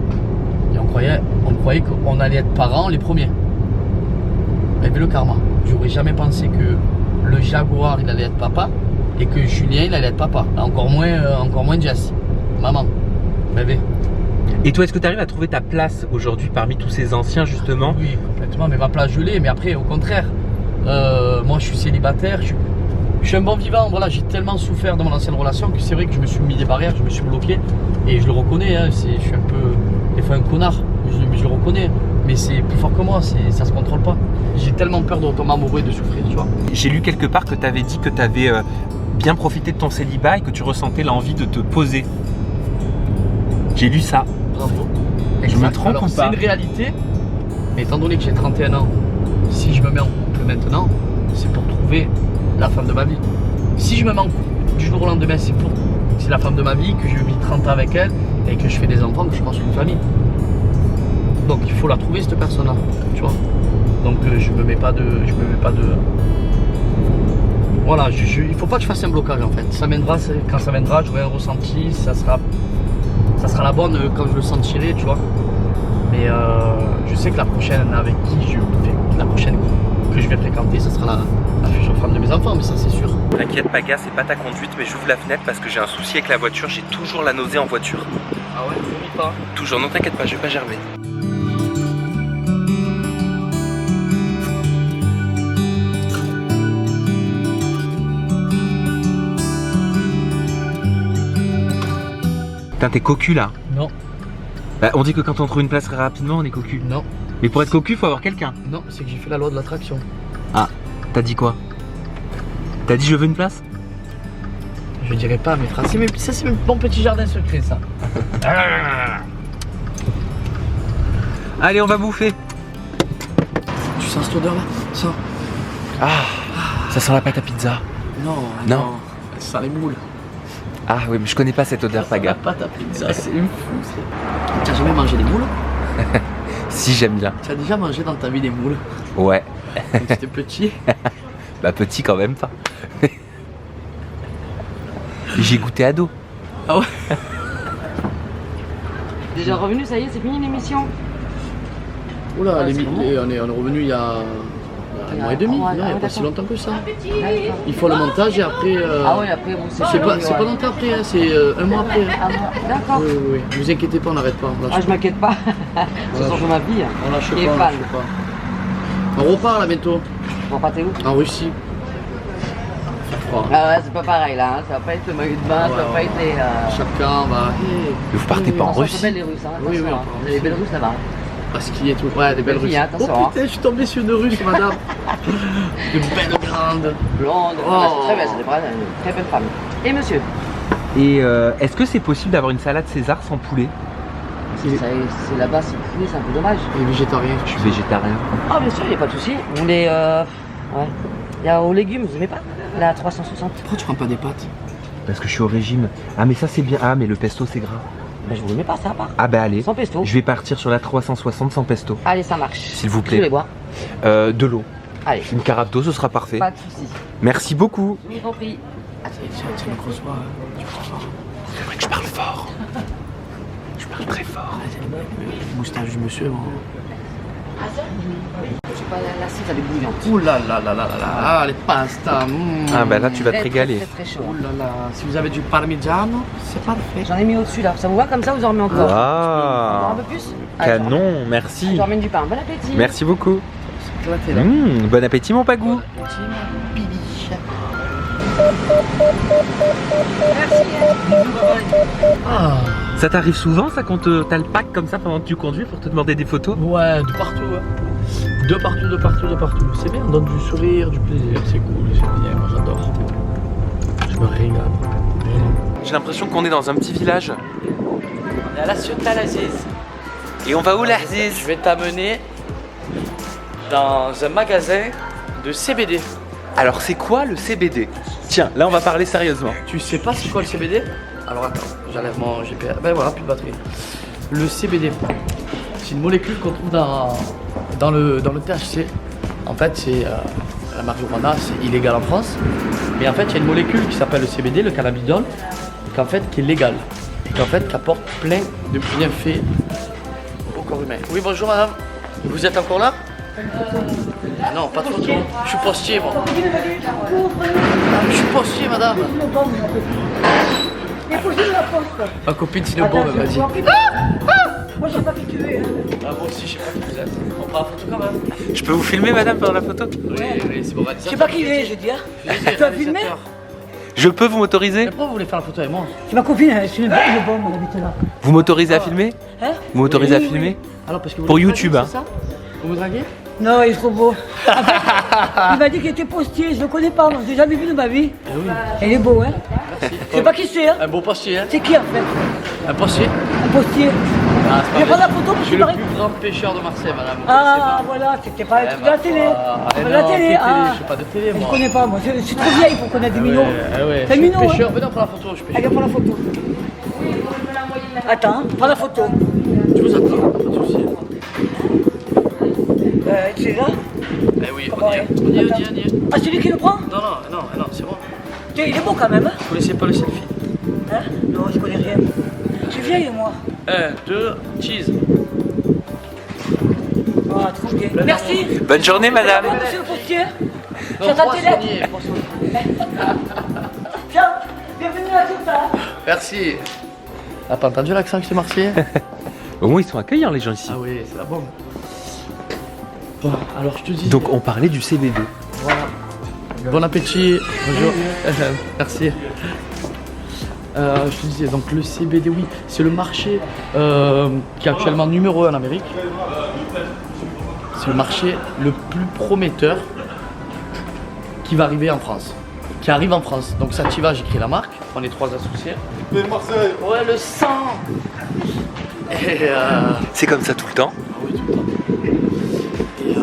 Speaker 4: Et on croyait qu'on allait être parents les premiers. Mais le karma. J'aurais jamais pensé que le Jaguar, il allait être papa. Et que Julien, il allait être papa. Encore moins Jess. Maman. Bébé.
Speaker 7: Et toi, est-ce que tu arrives à trouver ta place aujourd'hui parmi tous ces anciens justement?
Speaker 4: Oui, complètement. Mais ma place, je l'ai. Mais après, au contraire, moi, je suis célibataire. Je suis un bon vivant. Voilà, j'ai tellement souffert de mon ancienne relation que c'est vrai que je me suis mis des barrières, je me suis bloqué. Et je le reconnais. Hein, je suis un peu, des fois, un connard. Mais je le reconnais. Mais c'est plus fort que moi. Ça se contrôle pas. J'ai tellement peur de retomber amoureux et de souffrir, tu vois.
Speaker 7: J'ai lu quelque part que tu avais dit que tu avais bien profité de ton célibat et que tu ressentais l'envie de te poser. J'ai lu ça.
Speaker 4: Bravo.
Speaker 7: Je me trompe ou pas?
Speaker 4: C'est une réalité, mais étant donné que j'ai 31 ans, si je me mets en couple maintenant, c'est pour trouver la femme de ma vie. Si je me mets en couple du jour au lendemain, c'est la femme de ma vie, que je vis 30 ans avec elle et que je fais des enfants, que je pense une famille. Donc il faut la trouver cette personne-là, tu vois. Donc je me mets pas de. Voilà, il faut pas que je fasse un blocage en fait. Ça viendra, quand ça viendra, j'aurai un ressenti, ça sera la bonne quand je le sentirai, tu vois. Mais je sais que la prochaine avec qui la prochaine que je vais fréquenter, ça sera la future femme de mes enfants, mais ça c'est sûr.
Speaker 7: T'inquiète Paga, c'est pas ta conduite, mais j'ouvre la fenêtre parce que j'ai un souci avec la voiture, j'ai toujours la nausée en voiture.
Speaker 4: Ah ouais, n'oublie pas.
Speaker 7: Toujours, non t'inquiète pas, je vais pas gerber. Putain, t'es cocu là.
Speaker 4: Non.
Speaker 7: Bah, on dit que quand on trouve une place très rapidement, on est cocu.
Speaker 4: Non,
Speaker 7: Mais pour être cocu, faut avoir quelqu'un.
Speaker 4: non, c'est que j'ai fait la loi de l'attraction.
Speaker 7: Ah, t'as dit quoi? T'as dit je veux une place?
Speaker 4: Je dirais pas, mais frère, ça c'est mon petit jardin secret, ça.
Speaker 7: Allez, on va bouffer.
Speaker 4: Tu sens cette odeur là? Ça?
Speaker 7: Ça sent la pâte à pizza.
Speaker 4: Non,
Speaker 7: Non.
Speaker 4: Ça sent les moules.
Speaker 7: Ah oui, mais je connais pas cette odeur,
Speaker 4: La
Speaker 7: Paga.
Speaker 4: pâte à pizza, c'est fou. T'as jamais mangé des moules?
Speaker 7: Si, j'aime bien.
Speaker 4: Tu as déjà mangé dans ta vie des moules?
Speaker 7: Ouais.
Speaker 4: Quand tu étais petit?
Speaker 7: Bah, petit quand même pas. J'ai goûté ado.
Speaker 4: Ah ouais?
Speaker 5: Déjà revenu, ça y est, c'est fini l'émission.
Speaker 4: Oula,
Speaker 5: Ah, c'est bon.
Speaker 4: on est revenu il y a un mois et demi,
Speaker 5: Ah ouais,
Speaker 4: non, il n'y a
Speaker 5: ah,
Speaker 4: pas si
Speaker 5: d'accord.
Speaker 4: longtemps que ça.
Speaker 5: D'accord.
Speaker 4: Il faut le montage et après.
Speaker 5: Ah ouais, après, bon,
Speaker 4: C'est pas longtemps après, hein, c'est un mois après.
Speaker 5: Ah, d'accord.
Speaker 4: Oui, oui, oui. Ne vous inquiétez pas, on n'arrête pas. On
Speaker 5: Ah,
Speaker 4: lâche
Speaker 5: je m'inquiète pas.
Speaker 4: On
Speaker 5: Ça
Speaker 4: lâche-
Speaker 5: change ma vie.
Speaker 4: on lâche
Speaker 5: Il est
Speaker 4: pas, on
Speaker 5: fan.
Speaker 4: lâche pas. On repart là bientôt,
Speaker 5: Bon, pas t'es où?
Speaker 4: en Russie. Ça fera.
Speaker 5: Ah ouais, c'est pas pareil là. Hein. Ça va pas être le maillot de bain, ça va
Speaker 4: Ouais,
Speaker 5: pas être les.
Speaker 4: Chacun va.
Speaker 7: Mais vous partez pas en
Speaker 5: Ils sont
Speaker 7: Russie?
Speaker 5: belles les Russes. Hein.
Speaker 4: Oui,
Speaker 5: Attention,
Speaker 4: oui,
Speaker 5: hein.
Speaker 4: on part en
Speaker 5: Les belles Russes là-bas.
Speaker 4: À skier et tout. Ouais, des belles
Speaker 5: Belle
Speaker 4: Russes.
Speaker 5: fille, hein, attention,
Speaker 4: Oh
Speaker 5: hein.
Speaker 4: putain, je suis tombé sur une Russe, madame. Une belle grande.
Speaker 5: Blonde,
Speaker 4: Oh.
Speaker 5: c'est très belle, c'est une très belle femme. Et monsieur?
Speaker 7: Et est-ce que c'est possible d'avoir une salade César sans poulet?
Speaker 5: C'est là-bas, c'est poulet, c'est un peu dommage.
Speaker 4: Il est végétarien.
Speaker 7: Je suis végétarien.
Speaker 5: Ah, bien sûr, il n'y a pas de souci. Vous voulez. Ouais. Il y a aux légumes, vous aimez pas? La 360.
Speaker 4: Pourquoi tu prends pas des pâtes?
Speaker 7: Parce que je suis au régime. Ah mais ça c'est bien. Ah mais le pesto c'est gras.
Speaker 5: Ben, je vous le mets pas, ça à part.
Speaker 7: Ah bah allez.
Speaker 5: Sans pesto.
Speaker 7: Je vais partir sur la 360 sans pesto.
Speaker 5: Allez, ça marche.
Speaker 7: S'il vous
Speaker 5: Je
Speaker 7: plaît.
Speaker 5: vais boire.
Speaker 7: De l'eau.
Speaker 5: Allez,
Speaker 7: Une carafe d'eau, ce sera parfait.
Speaker 5: pas de souci.
Speaker 7: Merci beaucoup.
Speaker 5: Je vous en prie.
Speaker 4: Tiens, une grosse voix.
Speaker 7: C'est vrai que je parle fort. Je parle très fort.
Speaker 4: Moustache du monsieur, moi.
Speaker 5: Je sais pas, l'assiette avec bouillante.
Speaker 4: Ouh là là là là là là. Ah, les pastas.
Speaker 7: Ah bah là tu vas te
Speaker 5: Très,
Speaker 7: régaler.
Speaker 5: Très, très chaud.
Speaker 4: Ouh là là. Si vous avez du parmigiano, c'est parfait.
Speaker 5: J'en ai mis au-dessus là. Ça vous va comme ça, vous en remettez encore? Encore un
Speaker 7: Ah
Speaker 5: peu plus? Allez,
Speaker 7: canon,
Speaker 5: Je
Speaker 7: merci.
Speaker 5: vous ramène du pain. Bon appétit.
Speaker 7: Merci beaucoup.
Speaker 4: Éclaté là.
Speaker 7: Bon appétit mon pagou.
Speaker 4: Ah.
Speaker 7: Ça t'arrive souvent ça quand t'as le pack comme ça pendant que tu conduis pour te demander des photos?
Speaker 4: Ouais, de partout. Ouais. De partout, de partout, de partout. C'est bien, on donne du sourire, du plaisir, c'est cool, c'est bien, moi j'adore. Je me régale.
Speaker 7: J'ai l'impression qu'on est dans un petit village.
Speaker 4: On est à la Ciotat l'Aziz.
Speaker 7: Et on va où là
Speaker 4: Je vais t'amener dans un magasin de CBD.
Speaker 7: Alors c'est quoi le CBD? Tiens, là on va parler sérieusement.
Speaker 4: Tu sais pas c'est quoi le CBD? Alors attends, j'enlève mon GPS. Ben voilà, plus de batterie. Le CBD, c'est une molécule qu'on trouve dans le THC. En fait, c'est la marijuana, c'est illégal en France. Mais en fait, il y a une molécule qui s'appelle le CBD, le cannabidol, qui est légale. Et qui apporte plein de bienfaits au corps humain. Oui, bonjour madame. Vous êtes encore là? Ah non, pas de photo. Je suis postier, moi. Je suis postier, madame.
Speaker 5: Les poser de la poste.
Speaker 4: Ma copine, c'est une bombe, elle m'a dit.
Speaker 5: Moi, je sais pas qui tu es. Hein.
Speaker 4: Ah, moi aussi, je sais pas qui vous êtes. On prend la photo quand même.
Speaker 7: Je peux vous filmer madame pendant la photo?
Speaker 4: Oui, c'est bon.
Speaker 5: Je sais pas qui il est, je veux dire. Tu vas filmer?
Speaker 7: Je peux vous m'autoriser?
Speaker 4: Mais pourquoi vous voulez faire la photo avec moi?
Speaker 5: C'est ma copine, elle est une bombe, on habite là.
Speaker 7: Vous m'autorisez à filmer?
Speaker 5: Hein?
Speaker 7: Vous m'autorisez à
Speaker 5: Oui,
Speaker 7: filmer?
Speaker 4: Alors, parce que vous
Speaker 7: Pour
Speaker 4: voulez me
Speaker 7: YouTube,
Speaker 4: draguer,
Speaker 7: hein.
Speaker 4: c'est ça? Vous me draguez?
Speaker 5: Non, il est trop beau. En fait, il m'a dit qu'il était postier, je le connais pas, moi, je l'ai jamais vu de ma vie.
Speaker 4: Eh oui.
Speaker 5: Il est beau, hein?
Speaker 4: Merci.
Speaker 5: Je sais pas qui c'est, hein?
Speaker 4: Un beau postier, hein?
Speaker 5: C'est qui en fait?
Speaker 4: Un postier?
Speaker 5: Un postier.
Speaker 4: Ah,
Speaker 5: Je vais prendre la photo parce
Speaker 4: Je suis
Speaker 5: qu'il
Speaker 4: le
Speaker 5: paraît.
Speaker 4: plus grand pêcheur de Marseille, madame. Vous
Speaker 5: Ah,
Speaker 4: connaissez
Speaker 5: voilà, c'était pas un
Speaker 4: pas?
Speaker 5: truc de la télé.
Speaker 4: Eh
Speaker 5: De la
Speaker 4: non,
Speaker 5: télé,
Speaker 4: quelle
Speaker 5: ah.
Speaker 4: Je suis pas de télé,
Speaker 5: Je
Speaker 4: moi.
Speaker 5: connais pas, moi, je suis trop vieille pour connaître des minots.
Speaker 4: Ouais,
Speaker 5: T'es
Speaker 4: je suis
Speaker 5: minot,
Speaker 4: pêcheur.
Speaker 5: hein?
Speaker 4: Venez, on prend la photo, je suis
Speaker 5: Allez,
Speaker 4: pêcheur.
Speaker 5: prends la photo. Attends, prends la photo.
Speaker 4: Je vous attends, pas de soucis.
Speaker 5: Tu es là?
Speaker 4: Eh oui, on y est. On y est, on y est, on y est.
Speaker 5: Ah, c'est lui qui le prend?
Speaker 4: Non, c'est bon.
Speaker 5: Tiens, il est beau quand même, hein?
Speaker 4: Vous connaissez pas le selfie?
Speaker 5: Hein? Non, je connais rien. Je suis vieille, moi.
Speaker 4: 1, 2, cheese.
Speaker 5: Ah, trop bien. Merci.
Speaker 7: Bonne journée madame.
Speaker 5: Monsieur le postier.
Speaker 4: Non,
Speaker 5: J'attends tes lettres.
Speaker 4: poissonnier, poissonnier.
Speaker 5: Tiens, bienvenue à Ciotat.
Speaker 4: Merci. Ah, t'as entendu l'accent que c'est marseillais?
Speaker 7: Au moins ils sont accueillants les gens ici.
Speaker 4: Ah oui, c'est la bombe. Bon, alors je te dis.
Speaker 7: Donc on parlait du CBD.
Speaker 4: Voilà. Bon appétit. Bonjour. Merci. Je te disais, donc le CBD, oui, c'est le marché qui est actuellement numéro 1 en Amérique. C'est le marché le plus prometteur qui va arriver en France. Qui arrive en France. Donc Sativa, j'ai créé la marque. On est 3 associés. Mais Marseille. Ouais, le sang. Et
Speaker 2: C'est comme ça tout le temps.
Speaker 4: oui, tout le temps. Et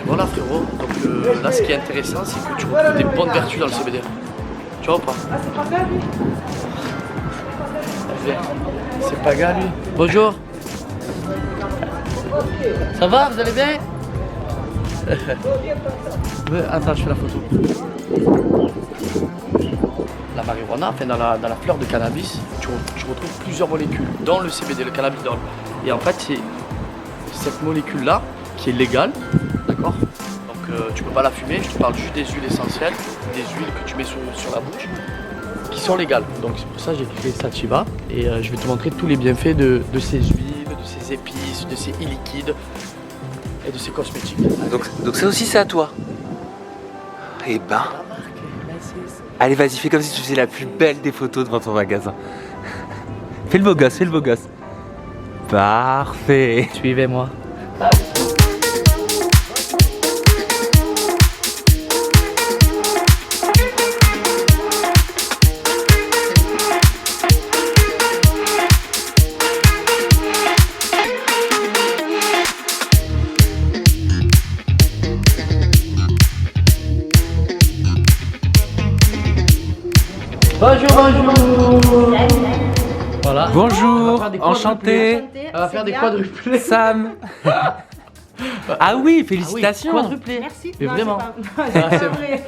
Speaker 4: voilà frérot. Donc là, ce qui est intéressant, c'est que tu retrouves des bonnes vertus dans le CBD. Tu vois ou pas? Ah, c'est pas gars lui. C'est pas gars lui. Bonjour. Ça va, vous allez bien? Attends, je fais la photo. La marijuana, enfin dans la fleur de cannabis, tu retrouves plusieurs molécules, dont le CBD, le cannabidol. Et en fait, c'est cette molécule-là qui est légale, d'accord? Donc tu peux pas la fumer, je te parle juste des huiles essentielles, des huiles que tu mets sur la bouche, qui sont légales. Donc c'est pour ça que j'ai créé Sativa et je vais te montrer tous les bienfaits de ces huiles, de ces épices, de ces e-liquides et de ces cosmétiques.
Speaker 2: Donc ça aussi c'est à toi. Eh ben. Allez vas-y, fais comme si tu faisais la plus belle des photos devant ton magasin. Fais le beau gosse, fais le beau gosse. Parfait.
Speaker 4: Suivez-moi. Bonjour, bonjour. Voilà.
Speaker 2: Bonjour, enchanté.
Speaker 4: On va faire des quadruplés.
Speaker 2: Sam. Ah oui, félicitations.
Speaker 4: Quadruplés.
Speaker 5: Merci.
Speaker 4: Mais
Speaker 5: Non,
Speaker 4: vraiment.
Speaker 5: c'est pas vrai.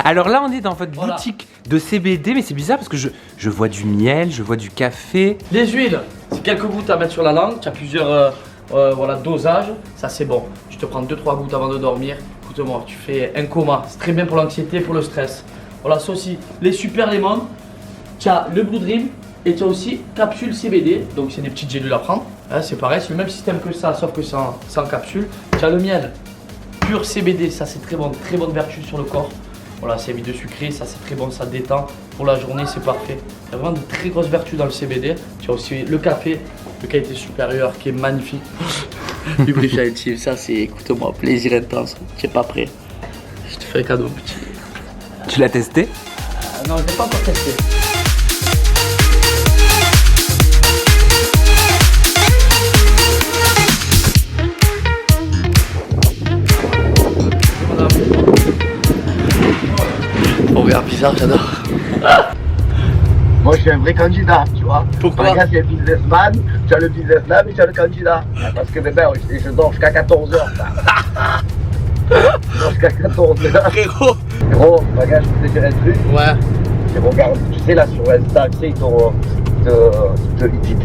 Speaker 2: Alors là, on est dans votre
Speaker 4: Voilà.
Speaker 2: boutique de CBD, mais c'est bizarre parce que je vois du miel, je vois du café.
Speaker 4: Les huiles, c'est quelques gouttes à mettre sur la langue. Tu as plusieurs voilà, dosages. Ça, c'est bon. Tu te prends 2-3 gouttes avant de dormir. Écoute-moi, tu fais un coma. C'est très bien pour l'anxiété, pour le stress. Voilà, ça aussi, les super lemon. Tu as le Blue Dream et tu as aussi capsule CBD. Donc, c'est des petites gélules à prendre. Hein, c'est pareil, c'est le même système que ça, sauf que c'est en capsule. Tu as le miel pur CBD. Ça, c'est très bon. Très bonne vertu sur le corps. Voilà, c'est vide de sucré. Ça, c'est très bon. Ça détend. Pour la journée, c'est parfait. Il y a vraiment de très grosses vertus dans le CBD. Tu as aussi le café de qualité supérieure qui est magnifique. Lubrifiant intime, ça, c'est, écoute-moi, plaisir intense. Tu n'es pas prêt. Je te fais un cadeau, petit.
Speaker 2: Tu l'as testé?
Speaker 4: Non, je l'ai pas encore testé. Oh, regarde, bizarre, j'adore.
Speaker 1: Moi, je suis un vrai candidat, tu vois.
Speaker 4: Pourquoi?
Speaker 1: Regarde, c'est un businessman, tu as le businessman et tu as le candidat. Parce que, bébé, je dors jusqu'à 14h. Jusqu'à 14h.
Speaker 4: Frérot.
Speaker 1: Gros, regarde, je peux te dire un truc.
Speaker 4: Ouais.
Speaker 1: Et regarde, tu sais, là, sur Insta, tu sais,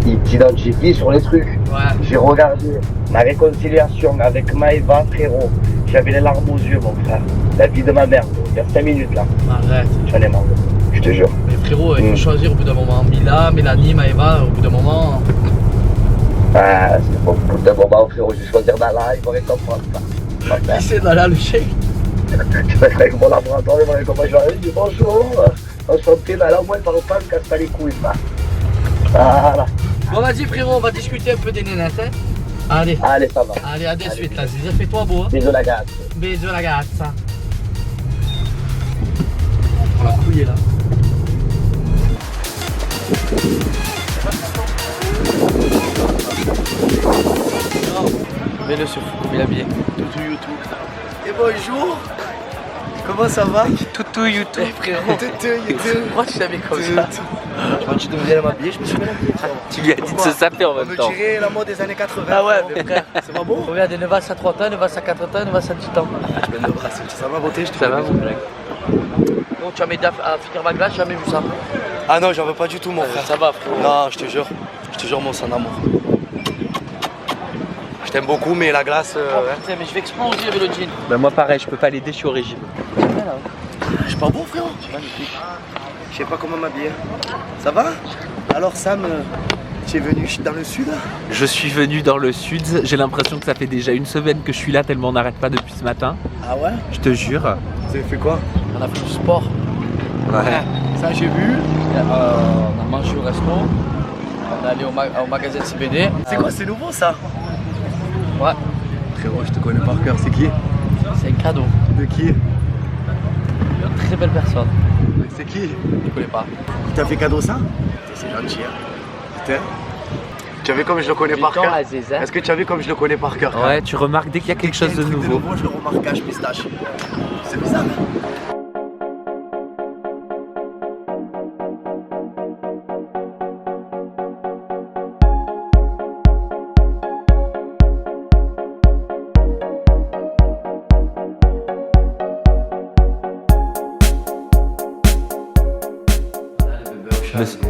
Speaker 1: ils t'identifient sur les trucs.
Speaker 4: Ouais.
Speaker 1: J'ai regardé ma réconciliation avec Maëva, frérot. J'avais les larmes aux yeux, mon frère. La vie de ma mère, il y a 5 minutes, là.
Speaker 4: Arrête.
Speaker 1: J'en ai marre, je te jure.
Speaker 4: Mais frérot, il faut choisir au bout d'un moment. Mila, Mélanie, Maëva, au bout d'un moment.
Speaker 1: Ah, c'est bon, au bout d'un moment, frérot, je vais choisir Nala, ils vont rien comprendre, ça.
Speaker 4: Qui c'est Nala, le chèque?
Speaker 1: Je vais avec mon laboratoire, ils vont rien comprendre. Je vais dire bonjour, enchanté, Nala, moi, par le pas, me casse pas les couilles, ça. Voilà.
Speaker 4: Bon, vas-y, frérot, on va discuter un peu des nénettes, hein. Allez.
Speaker 1: Allez, ça va.
Speaker 4: Allez, à de suite, là. Zizia, fais-toi beau, hein.
Speaker 1: Bisous, la gâte.
Speaker 4: Bisous, ragazza. On l'a couillé, là. Mets-le sur comme il a bien. Toutou YouTube.
Speaker 6: Et bonjour. Comment ça va?
Speaker 2: Toutou YouTube.
Speaker 4: Frérot. Pourquoi tu l'avais comme ça?
Speaker 6: Tu devrais m'habiller, je me suis bien habillé.
Speaker 2: Tu lui as dit de se saper en
Speaker 6: On
Speaker 2: même
Speaker 6: me
Speaker 2: temps.
Speaker 6: dirait la mode des années 80.
Speaker 4: Ah ouais, mais frère.
Speaker 6: C'est pas bon?
Speaker 4: Regarde, il ne va à 30 ans, il ne va à 40 ans, il ne va à 18 ans.
Speaker 6: Je viens de brasser. Ça va beauté, je te
Speaker 2: Ça
Speaker 6: fais
Speaker 2: va,
Speaker 6: bisous.
Speaker 2: mon blague?
Speaker 4: Donc tu as m'aidé à finir ma glace, j'ai jamais vu ça.
Speaker 6: Ah non, j'en veux pas du tout, mon frère.
Speaker 4: Ça va, frérot.
Speaker 6: Non, je te jure, mon sang d'amour. Je t'aime beaucoup, mais la glace.
Speaker 4: Oh putain, mais je vais exploser avec le jean.
Speaker 2: Bah moi pareil, je peux pas l'aider, je suis au régime.
Speaker 6: Je suis pas bon, frérot. Je sais pas comment m'habiller. Ça va? Alors, Sam, tu es venu dans le sud?
Speaker 2: Je suis venu dans le sud, j'ai l'impression que ça fait déjà une semaine que je suis là tellement on n'arrête pas depuis ce matin.
Speaker 6: Ah ouais?
Speaker 2: Je te jure.
Speaker 6: Vous avez fait quoi?
Speaker 4: On a fait du sport.
Speaker 2: Ouais.
Speaker 4: Ça j'ai vu, on a mangé au resto, on est allé au magasin de CBD.
Speaker 6: C'est quoi, c'est nouveau ça?
Speaker 4: Ouais.
Speaker 6: Frérot, je te connais par cœur, c'est qui?
Speaker 4: C'est un cadeau.
Speaker 6: De qui?
Speaker 4: Une très belle personne.
Speaker 6: C'est qui?
Speaker 4: Je ne connais pas.
Speaker 6: Il t'a fait cadeau ça? C'est gentil, hein. Putain. Tu as vu comme je le connais par cœur? Est-ce que tu as vu comme je le connais par cœur?
Speaker 7: Ouais, tu remarques dès qu'il y a quelque chose de nouveau.
Speaker 6: Je le remarquage pistache. C'est bizarre.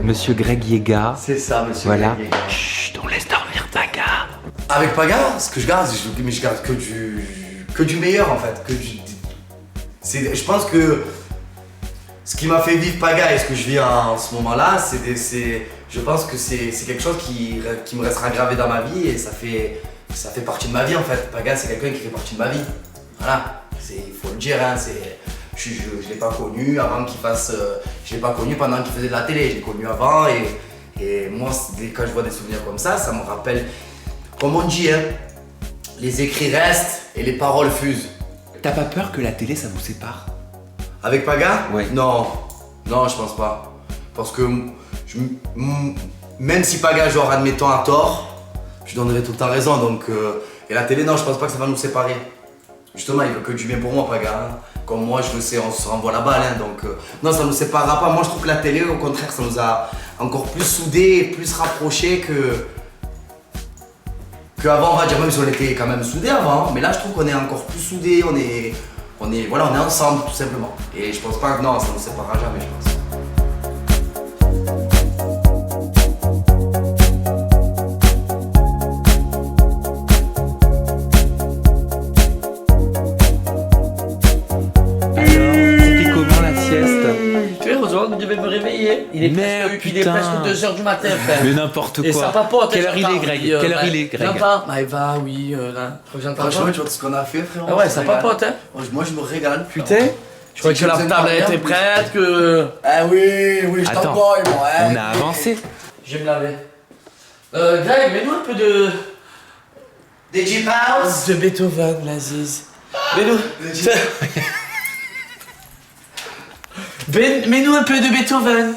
Speaker 7: Monsieur Greg Yega.
Speaker 6: C'est ça, monsieur.
Speaker 7: Voilà.
Speaker 6: Greg.
Speaker 7: Chut, on laisse dormir Paga.
Speaker 6: Avec Paga, ce que je garde, mais je garde que du meilleur en fait. Je pense que ce qui m'a fait vivre Paga et ce que je vis en ce moment-là, je pense que c'est quelque chose qui me restera gravé dans ma vie et ça fait partie de ma vie en fait. Paga, c'est quelqu'un qui fait partie de ma vie. Voilà, il faut le dire. Hein, je ne l'ai pas connu avant qu'il fasse. Je l'ai pas connu pendant qu'il faisait de la télé. Je l'ai connu avant et moi, quand je vois des souvenirs comme ça me rappelle. Comme on dit, hein, les écrits restent et les paroles fusent.
Speaker 7: T'as pas peur que la télé ça vous sépare?
Speaker 6: Avec Paga?
Speaker 7: Ouais.
Speaker 6: Non, je pense pas. Parce que même si Paga, genre, admettons, a tort, je donnerai tout le temps raison. Donc, et la télé, non, je pense pas que ça va nous séparer. Justement, il veut que du bien pour moi, Paga. Hein. Comme moi, je le sais, on se renvoie la balle. Hein, donc, non, ça nous séparera pas. Moi, je trouve que la télé, au contraire, ça nous a encore plus soudés et plus rapprochés qu'avant, on va dire, même si on était quand même soudés avant. Hein, mais là, je trouve qu'on est encore plus soudés. On est ensemble, tout simplement. Et je pense pas que non, ça nous séparera jamais, je pense.
Speaker 4: Je devais me réveiller. Il est presque 2h du matin, frère.
Speaker 7: Mais n'importe quoi.
Speaker 4: Et ça papote.
Speaker 7: Quelle heure il est, Greg? Quelle heure il est, Greg?
Speaker 4: J'entends. Bah, Eva, oui, là.
Speaker 6: Franchement, tu vois ce qu'on a fait, frérot.
Speaker 4: Ah ouais, ça papote, hein.
Speaker 6: Moi, je me régale.
Speaker 4: Putain. Je croyais que la table était prête, que.
Speaker 6: Ah oui, je
Speaker 7: Attends,
Speaker 6: t'envoie, moi.
Speaker 7: on a avancé.
Speaker 4: Je vais me laver. Greg, mets-nous un peu de.
Speaker 6: Des Deep House.
Speaker 4: De Beethoven, la ziz. Mets-nous. Mets-nous un peu de Beethoven.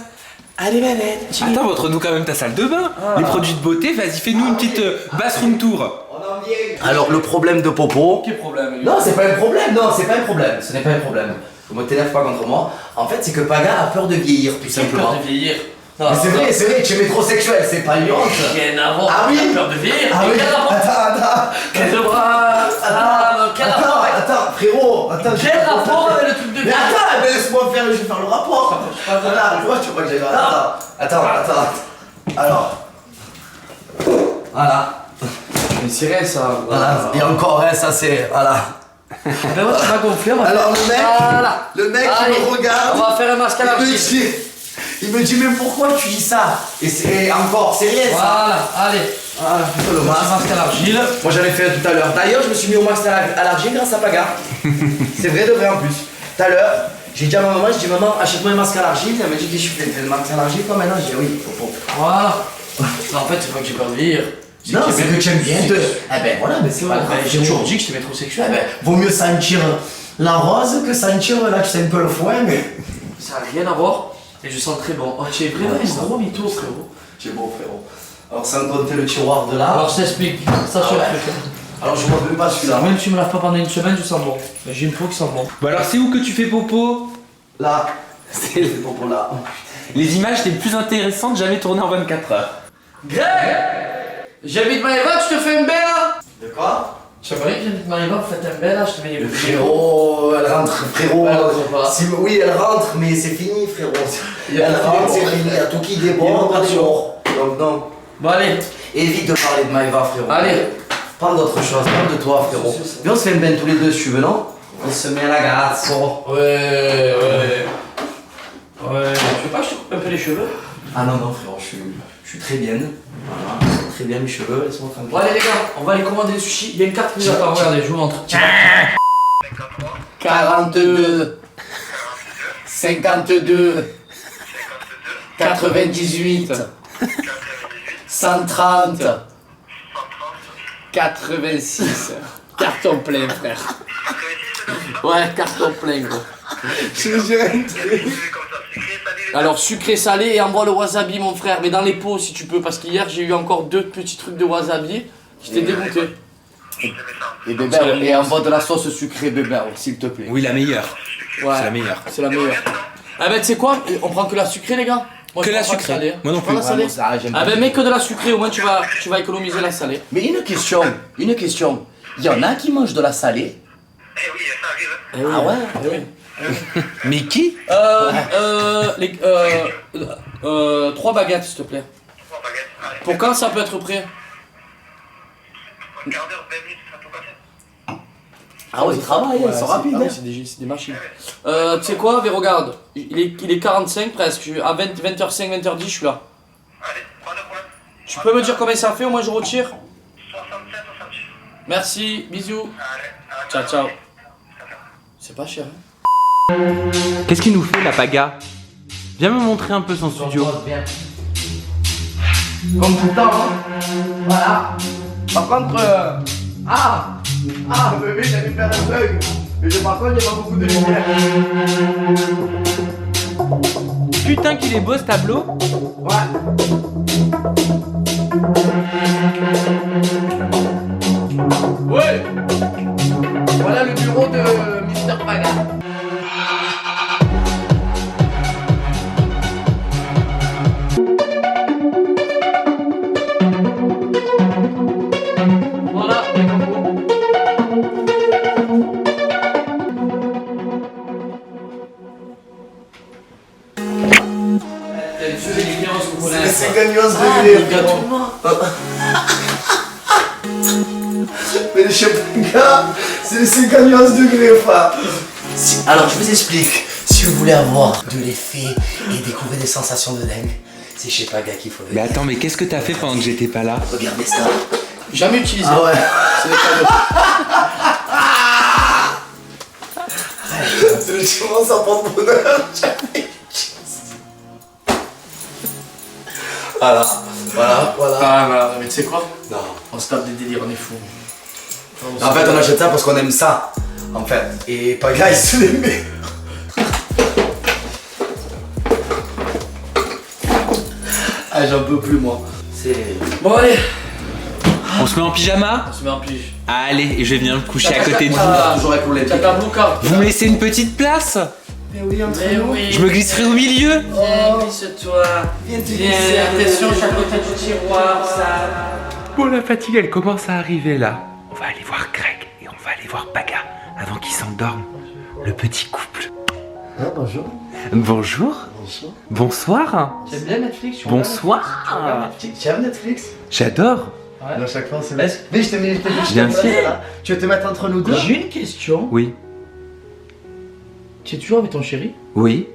Speaker 4: Allez, manette.
Speaker 7: Attends, montre-nous quand même ta salle de bain. Les produits de beauté, vas-y, fais-nous une petite bathroom tour.
Speaker 6: Alors, le problème de Popo.
Speaker 4: Quel problème?
Speaker 6: Non, c'est pas un problème, ce n'est pas un problème. Ne me t'énerve pas contre moi. En fait, c'est que Paga a peur de vieillir, tout simplement.
Speaker 4: Peur de vieillir.
Speaker 6: Mais c'est vrai, tu es métrosexuel, c'est pas une honte.
Speaker 4: Rien à voir.
Speaker 6: Ah oui.
Speaker 4: Peur de vieillir.
Speaker 6: Ah oui. Attends, frérot.
Speaker 4: Quel rapport avec le truc de
Speaker 6: Mais attends, laisse-moi faire, je vais faire le rapport. Voilà, tu vois, tu vois que j'ai. Attends. Alors. Voilà.
Speaker 4: Mais c'est vrai ça.
Speaker 6: Voilà. Et encore, hein, ça c'est. Voilà.
Speaker 4: Ben moi, tu m'as gonflé.
Speaker 6: Alors le mec
Speaker 4: allez,
Speaker 6: il me regarde.
Speaker 4: On va faire un masque à l'argile.
Speaker 6: Il me dit mais pourquoi tu dis ça? Et c'est encore, c'est rien ça.
Speaker 4: Voilà, allez.
Speaker 6: Voilà, putain, le masque
Speaker 4: à l'argile.
Speaker 6: Moi j'en ai fait un tout à l'heure. D'ailleurs je me suis mis au masque à l'argile grâce à Paga. C'est vrai de vrai en plus. Tout à l'heure, j'ai dit à ma maman, maman achète-moi un masque à l'argile. Elle m'a dit que je fais le masque à l'argile toi maintenant. J'ai dit oui,
Speaker 4: Voilà. Non, en fait c'est pas que j'ai peur de vieillir.
Speaker 6: Non, c'est que tu aimes bien de. Eh ben voilà, mais c'est pas grave.
Speaker 4: J'ai toujours dit que j'étais métrosexuel.
Speaker 6: Eh ben, vaut mieux sentir la rose que sentir là, tu sais un peu le foin, mais.
Speaker 4: Ça n'a rien à voir. Et je sens très bon. Oh, tu es vraiment un gros mytho, frérot.
Speaker 6: Tu es beau, frérot. Alors, sans compter le tiroir de là.
Speaker 4: Alors, je t'explique. Ça,
Speaker 6: Ah
Speaker 4: sur
Speaker 6: ouais.
Speaker 4: le truc.
Speaker 6: Alors, je vois même pas celui-là.
Speaker 4: Même si tu me laves pas pendant une semaine, je sens bon. Mais j'ai une peau qui sent bon.
Speaker 7: Bon alors c'est où que tu fais popo?
Speaker 6: Là.
Speaker 7: C'est
Speaker 6: le popo là.
Speaker 7: les images les plus intéressantes jamais tournées en 24 heures.
Speaker 4: Greg, j'habite Maëva, tu te fais un bain là?
Speaker 6: De quoi?
Speaker 4: Je savais que j'habite Maëva, vous faites un bain là, je te mets le
Speaker 6: Frérot, elle rentre, frérot.
Speaker 4: Elle rentre pas.
Speaker 6: Oui, elle rentre, mais c'est fini, frérot. Elle rentre, c'est fini. Il y a tout qui déborde, on est mort. Donc, non.
Speaker 4: Bon, allez.
Speaker 6: Évite de parler de Maëva, frérot.
Speaker 4: Allez.
Speaker 6: Parle d'autre chose, parle de toi, frérot. Viens, on se fait une bain tous les deux si tu veux, non? On se met à la grasse.
Speaker 4: Ouais. Tu veux pas que je te coupe un peu les cheveux?
Speaker 6: Ah non, frérot, je suis très bien. Voilà, très bien mes cheveux, laisse-moi tranquille.
Speaker 4: Bon, allez les gars, on va aller commander des sushis. Il y a une carte qui nous attend, regardez, je vous montre.
Speaker 6: 42 52
Speaker 4: 98 130 86. Carton plein, frère. Ouais, carton plein, gros.
Speaker 6: Je te dirais un truc.
Speaker 4: Alors, sucré salé et envoie le wasabi, mon frère, mais dans les pots si tu peux, parce qu'hier j'ai eu encore 2 petits trucs de wasabi. J'étais dégoûté.
Speaker 6: Et bébé, et envoie de la sauce sucrée, bébé, s'il te plaît.
Speaker 7: Oui, la meilleure.
Speaker 4: Ouais,
Speaker 7: C'est la meilleure.
Speaker 4: c'est la meilleure. Ah ben, tu sais quoi? On prend que la sucrée, les gars? Moi,
Speaker 7: Que
Speaker 4: je
Speaker 7: la
Speaker 4: prends pas
Speaker 7: sucrée.
Speaker 4: de salée.
Speaker 7: Moi non
Speaker 4: Tu prends
Speaker 7: plus.
Speaker 4: la salée?
Speaker 6: Ouais, moi, ça, j'aime
Speaker 4: Ah
Speaker 6: pas.
Speaker 4: ben, mets que de la sucrée, au moins tu vas économiser la salée.
Speaker 6: Mais une question. Il y en a qui mangent de la salée.
Speaker 4: Eh oui,
Speaker 6: Ah ouais?
Speaker 4: eh oui.
Speaker 7: Mais qui?
Speaker 4: 3 baguettes, s'il te plaît. Pour quand ça peut être prêt?
Speaker 6: Ah ouais, ils travaillent, ils sont rapides.
Speaker 4: Ah oui, c'est des machines. Tu sais quoi, regarde, il est 45 presque, à 20h05, 20h10, je suis là. Tu peux me dire combien ça fait, au moins je retire?
Speaker 9: 67.
Speaker 4: Merci, bisous. Ciao, ciao. C'est pas cher, hein?
Speaker 2: Qu'est-ce qu'il nous fait la Paga? Viens me montrer un peu son studio.
Speaker 6: Comme tout le temps, hein. Voilà. Par contre, bébé, j'allais faire un bug. Mais par contre, il n'y a pas beaucoup de lumière.
Speaker 2: Putain qu'il est beau ce tableau.
Speaker 4: Ouais. Voilà le bureau de Mister Paga. Voilà, les compos.
Speaker 6: C'est gagnant ce degré, Mais le chef gars, c'est les 51 degrés, frère. Alors, je vous explique. Si vous voulez avoir de l'effet et découvrir des sensations de dingue, c'est chez Paga qu'il faut
Speaker 2: Mais
Speaker 6: venir.
Speaker 2: attends, mais qu'est-ce que t'as fait pendant que j'étais pas là?
Speaker 6: Regardez ça.
Speaker 4: Jamais utilisé.
Speaker 6: Ah ouais.
Speaker 4: C'est des cadeaux.
Speaker 6: C'est le chiment sans porte-bonheur. Voilà.
Speaker 4: Ah, voilà, mais tu sais quoi?
Speaker 6: Non.
Speaker 4: On se tape des délires, on est fous.
Speaker 6: En fait, on achète ça parce qu'on aime ça. En fait. Et Paga, il se les met. Ah, j'en peux plus, moi. C'est.
Speaker 4: Bon, allez,
Speaker 2: On se met en pyjama?
Speaker 4: on se met en pige.
Speaker 2: Allez, et je vais venir me coucher à côté de vous.
Speaker 6: Ah, j'aurais pour les
Speaker 4: T'as ta blue card.
Speaker 2: Vous me laissez une petite place?
Speaker 6: Mais oui, entre
Speaker 4: Mais
Speaker 6: nous.
Speaker 4: oui.
Speaker 2: Je me glisserai au milieu?
Speaker 4: Viens, glisse-toi.
Speaker 6: Viens te
Speaker 4: Viens,
Speaker 6: glisser à côté.
Speaker 4: attention, chaque côté du tiroir, ça.
Speaker 2: Bon, la fatigue, elle commence à arriver là. On va aller voir Greg et on va aller voir Paga avant qu'ils s'endorment. Le petit couple.
Speaker 6: Ah, bonjour.
Speaker 2: Bonjour.
Speaker 6: Bonjour.
Speaker 2: Bonsoir.
Speaker 4: J'aime bien Netflix, tu
Speaker 2: Bonsoir.
Speaker 6: Tu aimes Netflix?
Speaker 2: J'adore.
Speaker 6: À chaque fois, c'est
Speaker 4: Est-ce-
Speaker 6: Mais je te mets
Speaker 2: Bien sûr.
Speaker 6: là. Tu veux te mettre entre nous deux?
Speaker 4: J'ai une question.
Speaker 2: Oui.
Speaker 4: Tu es toujours avec ton chéri?
Speaker 2: Oui.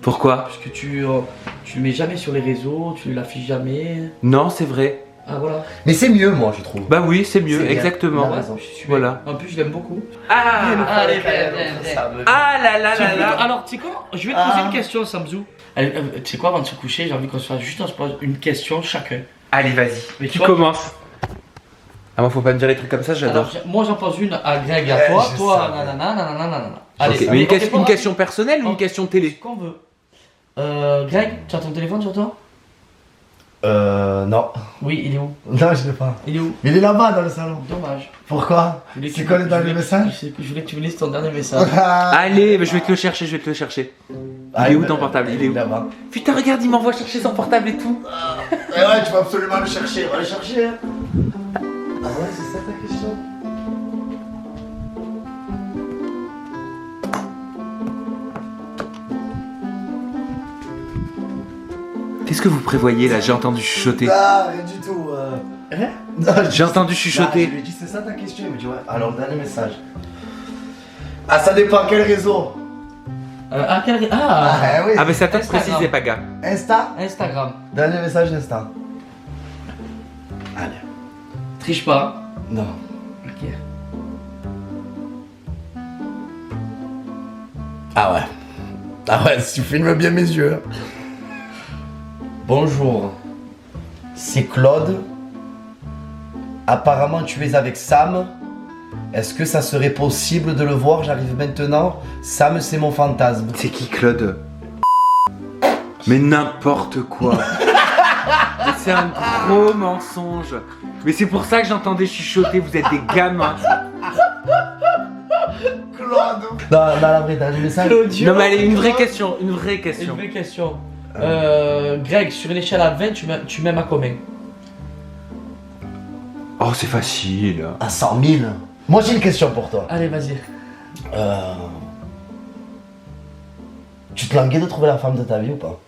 Speaker 2: Pourquoi?
Speaker 4: Parce que tu le mets jamais sur les réseaux, tu l'affiches jamais.
Speaker 2: Non, c'est vrai.
Speaker 4: Ah voilà.
Speaker 6: Mais c'est mieux, moi, je trouve.
Speaker 2: Bah oui, c'est mieux,
Speaker 6: C'est bien.
Speaker 2: exactement.
Speaker 6: Il a raison.
Speaker 4: Je suis
Speaker 2: Voilà.
Speaker 4: En plus, je l'aime beaucoup.
Speaker 2: Ah,
Speaker 4: Allez, viens.
Speaker 2: ah là là là là.
Speaker 4: Alors, tu sais quoi? Je vais te poser une question, Samzou. Tu sais quoi, avant de se coucher, j'ai envie qu'on se fasse juste, on se pose une question chacun.
Speaker 2: Allez, vas-y.
Speaker 4: Mais tu
Speaker 2: Tu
Speaker 4: vois-
Speaker 2: commences. Ah, moi, faut pas me dire des trucs comme ça, j'adore.
Speaker 4: Alors, moi j'en pose une à Greg et à toi,
Speaker 6: je
Speaker 4: toi,
Speaker 6: savais.
Speaker 4: nanana. Allez,
Speaker 2: Ok,
Speaker 4: on
Speaker 2: mais
Speaker 4: est-
Speaker 2: une,
Speaker 4: on est pas-
Speaker 2: une question personnelle ou
Speaker 4: on-
Speaker 2: une question télé?
Speaker 4: Ce qu'on veut. Greg, tu as ton téléphone sur toi?
Speaker 6: Non.
Speaker 4: Oui, il est où?
Speaker 6: Non, je l'ai pas.
Speaker 4: Il est où?
Speaker 6: Mais il est là-bas dans le salon.
Speaker 4: Dommage.
Speaker 6: Pourquoi?
Speaker 4: Je voulais que
Speaker 6: C'est
Speaker 4: tu-
Speaker 6: quoi le
Speaker 4: je
Speaker 6: dernier
Speaker 4: voulais-
Speaker 6: message?
Speaker 4: Je voulais que tu me lises ton dernier message.
Speaker 2: Allez, mais je vais te le chercher, je vais te le chercher. Il est où ton portable? Il est où?
Speaker 6: Là-bas.
Speaker 2: Putain, regarde, il m'envoie chercher son portable et tout.
Speaker 6: Eh ouais, tu vas absolument le chercher. Va le chercher, hein. Ah ouais, c'est ça ta question?
Speaker 2: Qu'est-ce que vous prévoyez là? J'ai entendu chuchoter.
Speaker 6: Ah, rien du tout.
Speaker 4: Hein?
Speaker 6: Non,
Speaker 2: J'ai entendu
Speaker 6: Ah,
Speaker 2: chuchoter.
Speaker 6: je lui ai dit, c'est ça ta question? Il me dit, ouais. Alors, dernier message. Ah, ça dépend quel réseau?
Speaker 4: Quel...
Speaker 6: oui.
Speaker 2: Ah, mais c'est à toi de
Speaker 4: Instagram.
Speaker 2: préciser, Paga.
Speaker 6: Insta?
Speaker 4: Instagram.
Speaker 6: Dernier message Insta. Allez.
Speaker 4: Triche pas.
Speaker 6: Non.
Speaker 4: Ok.
Speaker 6: Ah ouais. Ah ouais, si tu filmes bien mes yeux. Bonjour, c'est Claude. Apparemment tu es avec Sam. Est-ce que ça serait possible de le voir? J'arrive maintenant. Sam, c'est mon fantasme.
Speaker 2: C'est qui Claude? Mais n'importe quoi. Mais c'est un gros mensonge. Mais c'est pour ça que j'entendais chuchoter, vous êtes des gamins.
Speaker 6: Claude. Non, la vraie, t'as le message.
Speaker 2: Non mais allez, une vraie question.
Speaker 4: Une vraie question. Greg, sur une échelle à 20, tu m'aimes à combien?
Speaker 2: Oh, c'est facile.
Speaker 6: À 100 000. Moi j'ai une question pour toi.
Speaker 4: Allez, vas-y.
Speaker 6: Tu te languais de trouver la femme de ta vie ou pas?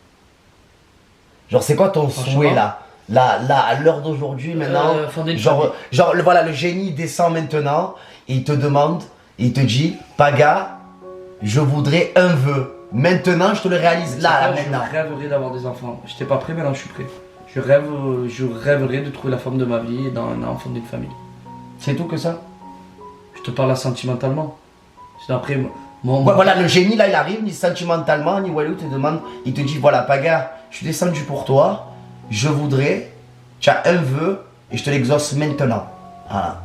Speaker 6: Genre c'est quoi ton souhait là, à l'heure d'aujourd'hui maintenant? Voilà, le génie descend maintenant et il te demande, il te dit, Paga, je voudrais un vœu. Maintenant je te le réalise là, maintenant.
Speaker 4: Je rêverais d'avoir des enfants. J'étais pas prêt, maintenant je suis prêt. Je rêverais de trouver la femme de ma vie et d'un enfant d'une famille. C'est tout que ça? Je te parle là sentimentalement. C'est après
Speaker 6: voilà, le génie là il arrive, ni sentimentalement, ni Walou te demande, il te dit voilà Paga, je suis descendu pour toi, je voudrais, tu as un vœu et je te l'exauce maintenant. Voilà.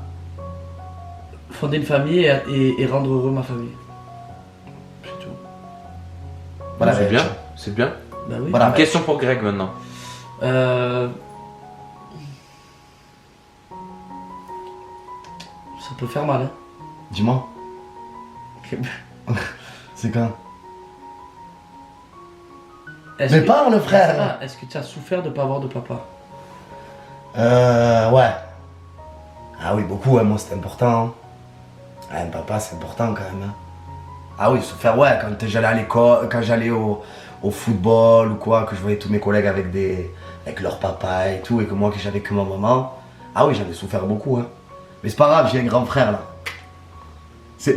Speaker 4: Fonder une famille et rendre heureux ma famille. C'est tout.
Speaker 6: Voilà,
Speaker 2: c'est bien, c'est bien.
Speaker 4: Bah oui.
Speaker 2: Voilà, une question pour Greg maintenant.
Speaker 4: Ça peut faire mal, hein.
Speaker 6: Dis-moi. C'est quand? Mais parle frère.
Speaker 4: Est-ce que tu as souffert de ne pas avoir de papa?
Speaker 6: Ouais. Ah oui, beaucoup, hein, moi c'est important. Un papa c'est important quand même. Hein. Ah oui, souffert, ouais, quand j'allais à l'école, quand j'allais au football ou quoi, que je voyais tous mes collègues avec leur papa et tout, et que moi que j'avais que ma maman. Ah oui, j'avais souffert beaucoup. Hein. Mais c'est pas grave, j'ai un grand frère là.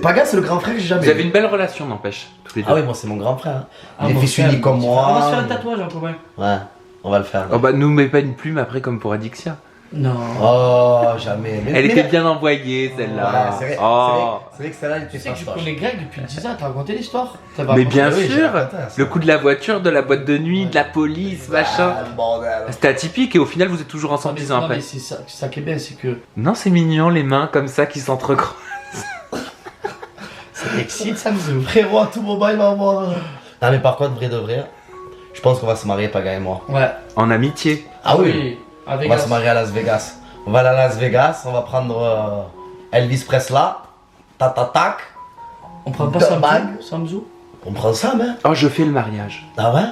Speaker 6: Paga, c'est le grand frère que j'ai jamais.
Speaker 2: Vous avez une belle relation, n'empêche, tous les deux.
Speaker 6: Ah oui, moi c'est mon grand frère. Il est fils unique comme moi.
Speaker 4: On va se faire un tatouage en commun.
Speaker 6: Ouais, on va le faire.
Speaker 2: Oh bah nous mets pas une plume après comme pour Adixia.
Speaker 4: Non.
Speaker 6: Oh, jamais.
Speaker 2: Elle était bien envoyée celle-là.
Speaker 6: Ouais, c'est vrai,
Speaker 2: oh.
Speaker 6: c'est vrai que celle-là elle était
Speaker 4: Tu sais que je
Speaker 6: fastoche.
Speaker 4: connais Greg depuis 10 ans, t'as raconté l'histoire?
Speaker 2: Mais bien
Speaker 6: oui, j'ai
Speaker 2: sûr,
Speaker 6: raconté, ça.
Speaker 2: le coup de la voiture, de la boîte de nuit, de la police, machin.
Speaker 6: Ah, bordel.
Speaker 2: C'était atypique et au final vous êtes toujours ensemble 10 ans
Speaker 4: Non,
Speaker 2: après.
Speaker 4: mais c'est ça qui est bien, c'est que.
Speaker 2: Non, c'est mignon les mains comme ça qui s'entrecroisent.
Speaker 4: Ça t'excite, ça me
Speaker 6: Frérot, à tout moment il va avoir. Non mais par contre, vrai de vrai, je pense qu'on va se marier Paga et moi.
Speaker 4: Ouais.
Speaker 2: En amitié.
Speaker 6: Ah oui.
Speaker 4: À
Speaker 6: On
Speaker 4: Vegas.
Speaker 6: va se marier à Las Vegas. On va aller à Las Vegas, on va prendre Elvis Presley, tac.
Speaker 4: On prend pas Samzu?
Speaker 6: On prend ça, hein?
Speaker 2: Oh, je fais le mariage.
Speaker 6: Ah ouais?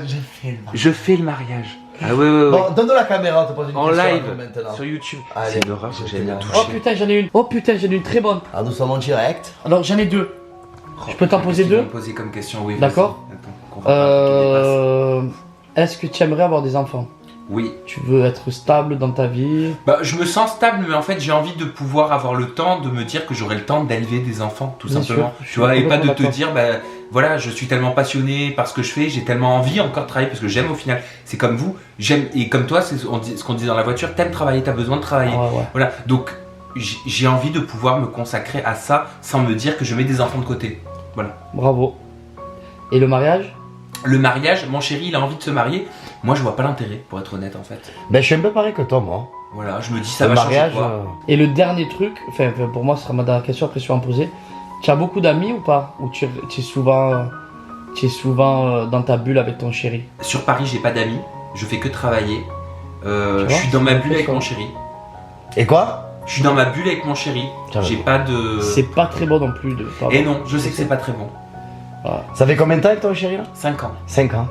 Speaker 6: J'ai fait le mariage.
Speaker 2: Je fais le mariage. Ah ouais.
Speaker 6: Bon, donne-nous la caméra, on te pose une
Speaker 2: En
Speaker 6: question
Speaker 2: live,
Speaker 6: maintenant.
Speaker 2: sur YouTube.
Speaker 6: Allez,
Speaker 2: C'est l'horreur que j'ai bien touché.
Speaker 4: Oh putain, j'en ai une. Oh putain, j'en ai une très bonne.
Speaker 6: Ah, nous sommes en direct.
Speaker 4: Alors j'en ai deux. Je peux t'en poser deux?
Speaker 2: Poser comme question, oui.
Speaker 4: D'accord. Est-ce que tu aimerais avoir des enfants?
Speaker 2: Oui.
Speaker 4: Tu veux être stable dans ta vie?
Speaker 2: Bah, je me sens stable, mais en fait, j'ai envie de pouvoir avoir le temps de me dire que j'aurai le temps d'élever des enfants, tout
Speaker 4: Bien
Speaker 2: simplement.
Speaker 4: sûr,
Speaker 2: Tu vois, et pas de te
Speaker 4: d'accord.
Speaker 2: dire, bah, voilà, je suis tellement passionné par ce que je fais, j'ai tellement envie encore de travailler parce que j'aime au final. C'est comme vous, j'aime, et comme toi, c'est ce qu'on dit dans la voiture, t'aimes travailler, t'as besoin de travailler.
Speaker 4: Ouais.
Speaker 2: Voilà, donc j'ai envie de pouvoir me consacrer à ça sans me dire que je mets des enfants de côté. Voilà.
Speaker 4: Bravo. Et le mariage?
Speaker 2: Le mariage, mon chéri, il a envie de se marier. Moi, je vois pas l'intérêt, pour être honnête, en fait.
Speaker 6: Ben, je suis un peu pareil que toi, moi.
Speaker 2: Voilà, je me dis, ça
Speaker 6: Le
Speaker 2: va
Speaker 6: mariage.
Speaker 2: changer quoi.
Speaker 4: Et le dernier truc, enfin pour moi ce sera ma dernière question, après je vais en poser. Tu as beaucoup d'amis ou pas? Ou tu es souvent dans ta bulle avec ton chéri?
Speaker 2: Sur Paris, j'ai pas d'amis, je fais que travailler. Je suis dans ma bulle avec mon chéri.
Speaker 6: Et quoi?
Speaker 2: Je suis dans ma bulle avec mon chéri. J'ai pas de.
Speaker 4: C'est pas très bon non plus de.
Speaker 2: Et non, je sais que c'est pas très bon.
Speaker 4: Voilà.
Speaker 6: Ça fait combien de temps avec ton chéri là?
Speaker 2: 5 ans.
Speaker 6: 5 ans.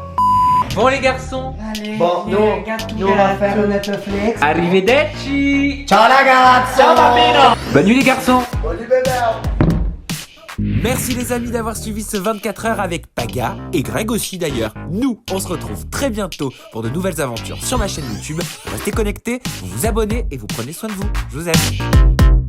Speaker 2: Bon les garçons,
Speaker 6: Bon, nous on va faire le Netflix.
Speaker 2: arrivederci.
Speaker 6: Ciao ragazzi. Ciao bambino.
Speaker 2: Bonne nuit les garçons.
Speaker 6: Bonne nuit bébé.
Speaker 7: Merci les amis d'avoir suivi ce 24 heures avec Paga et Greg aussi d'ailleurs. Nous, on se retrouve très bientôt pour de nouvelles aventures sur ma chaîne YouTube. Restez connectés, vous vous abonnez et vous prenez soin de vous. Je vous aime.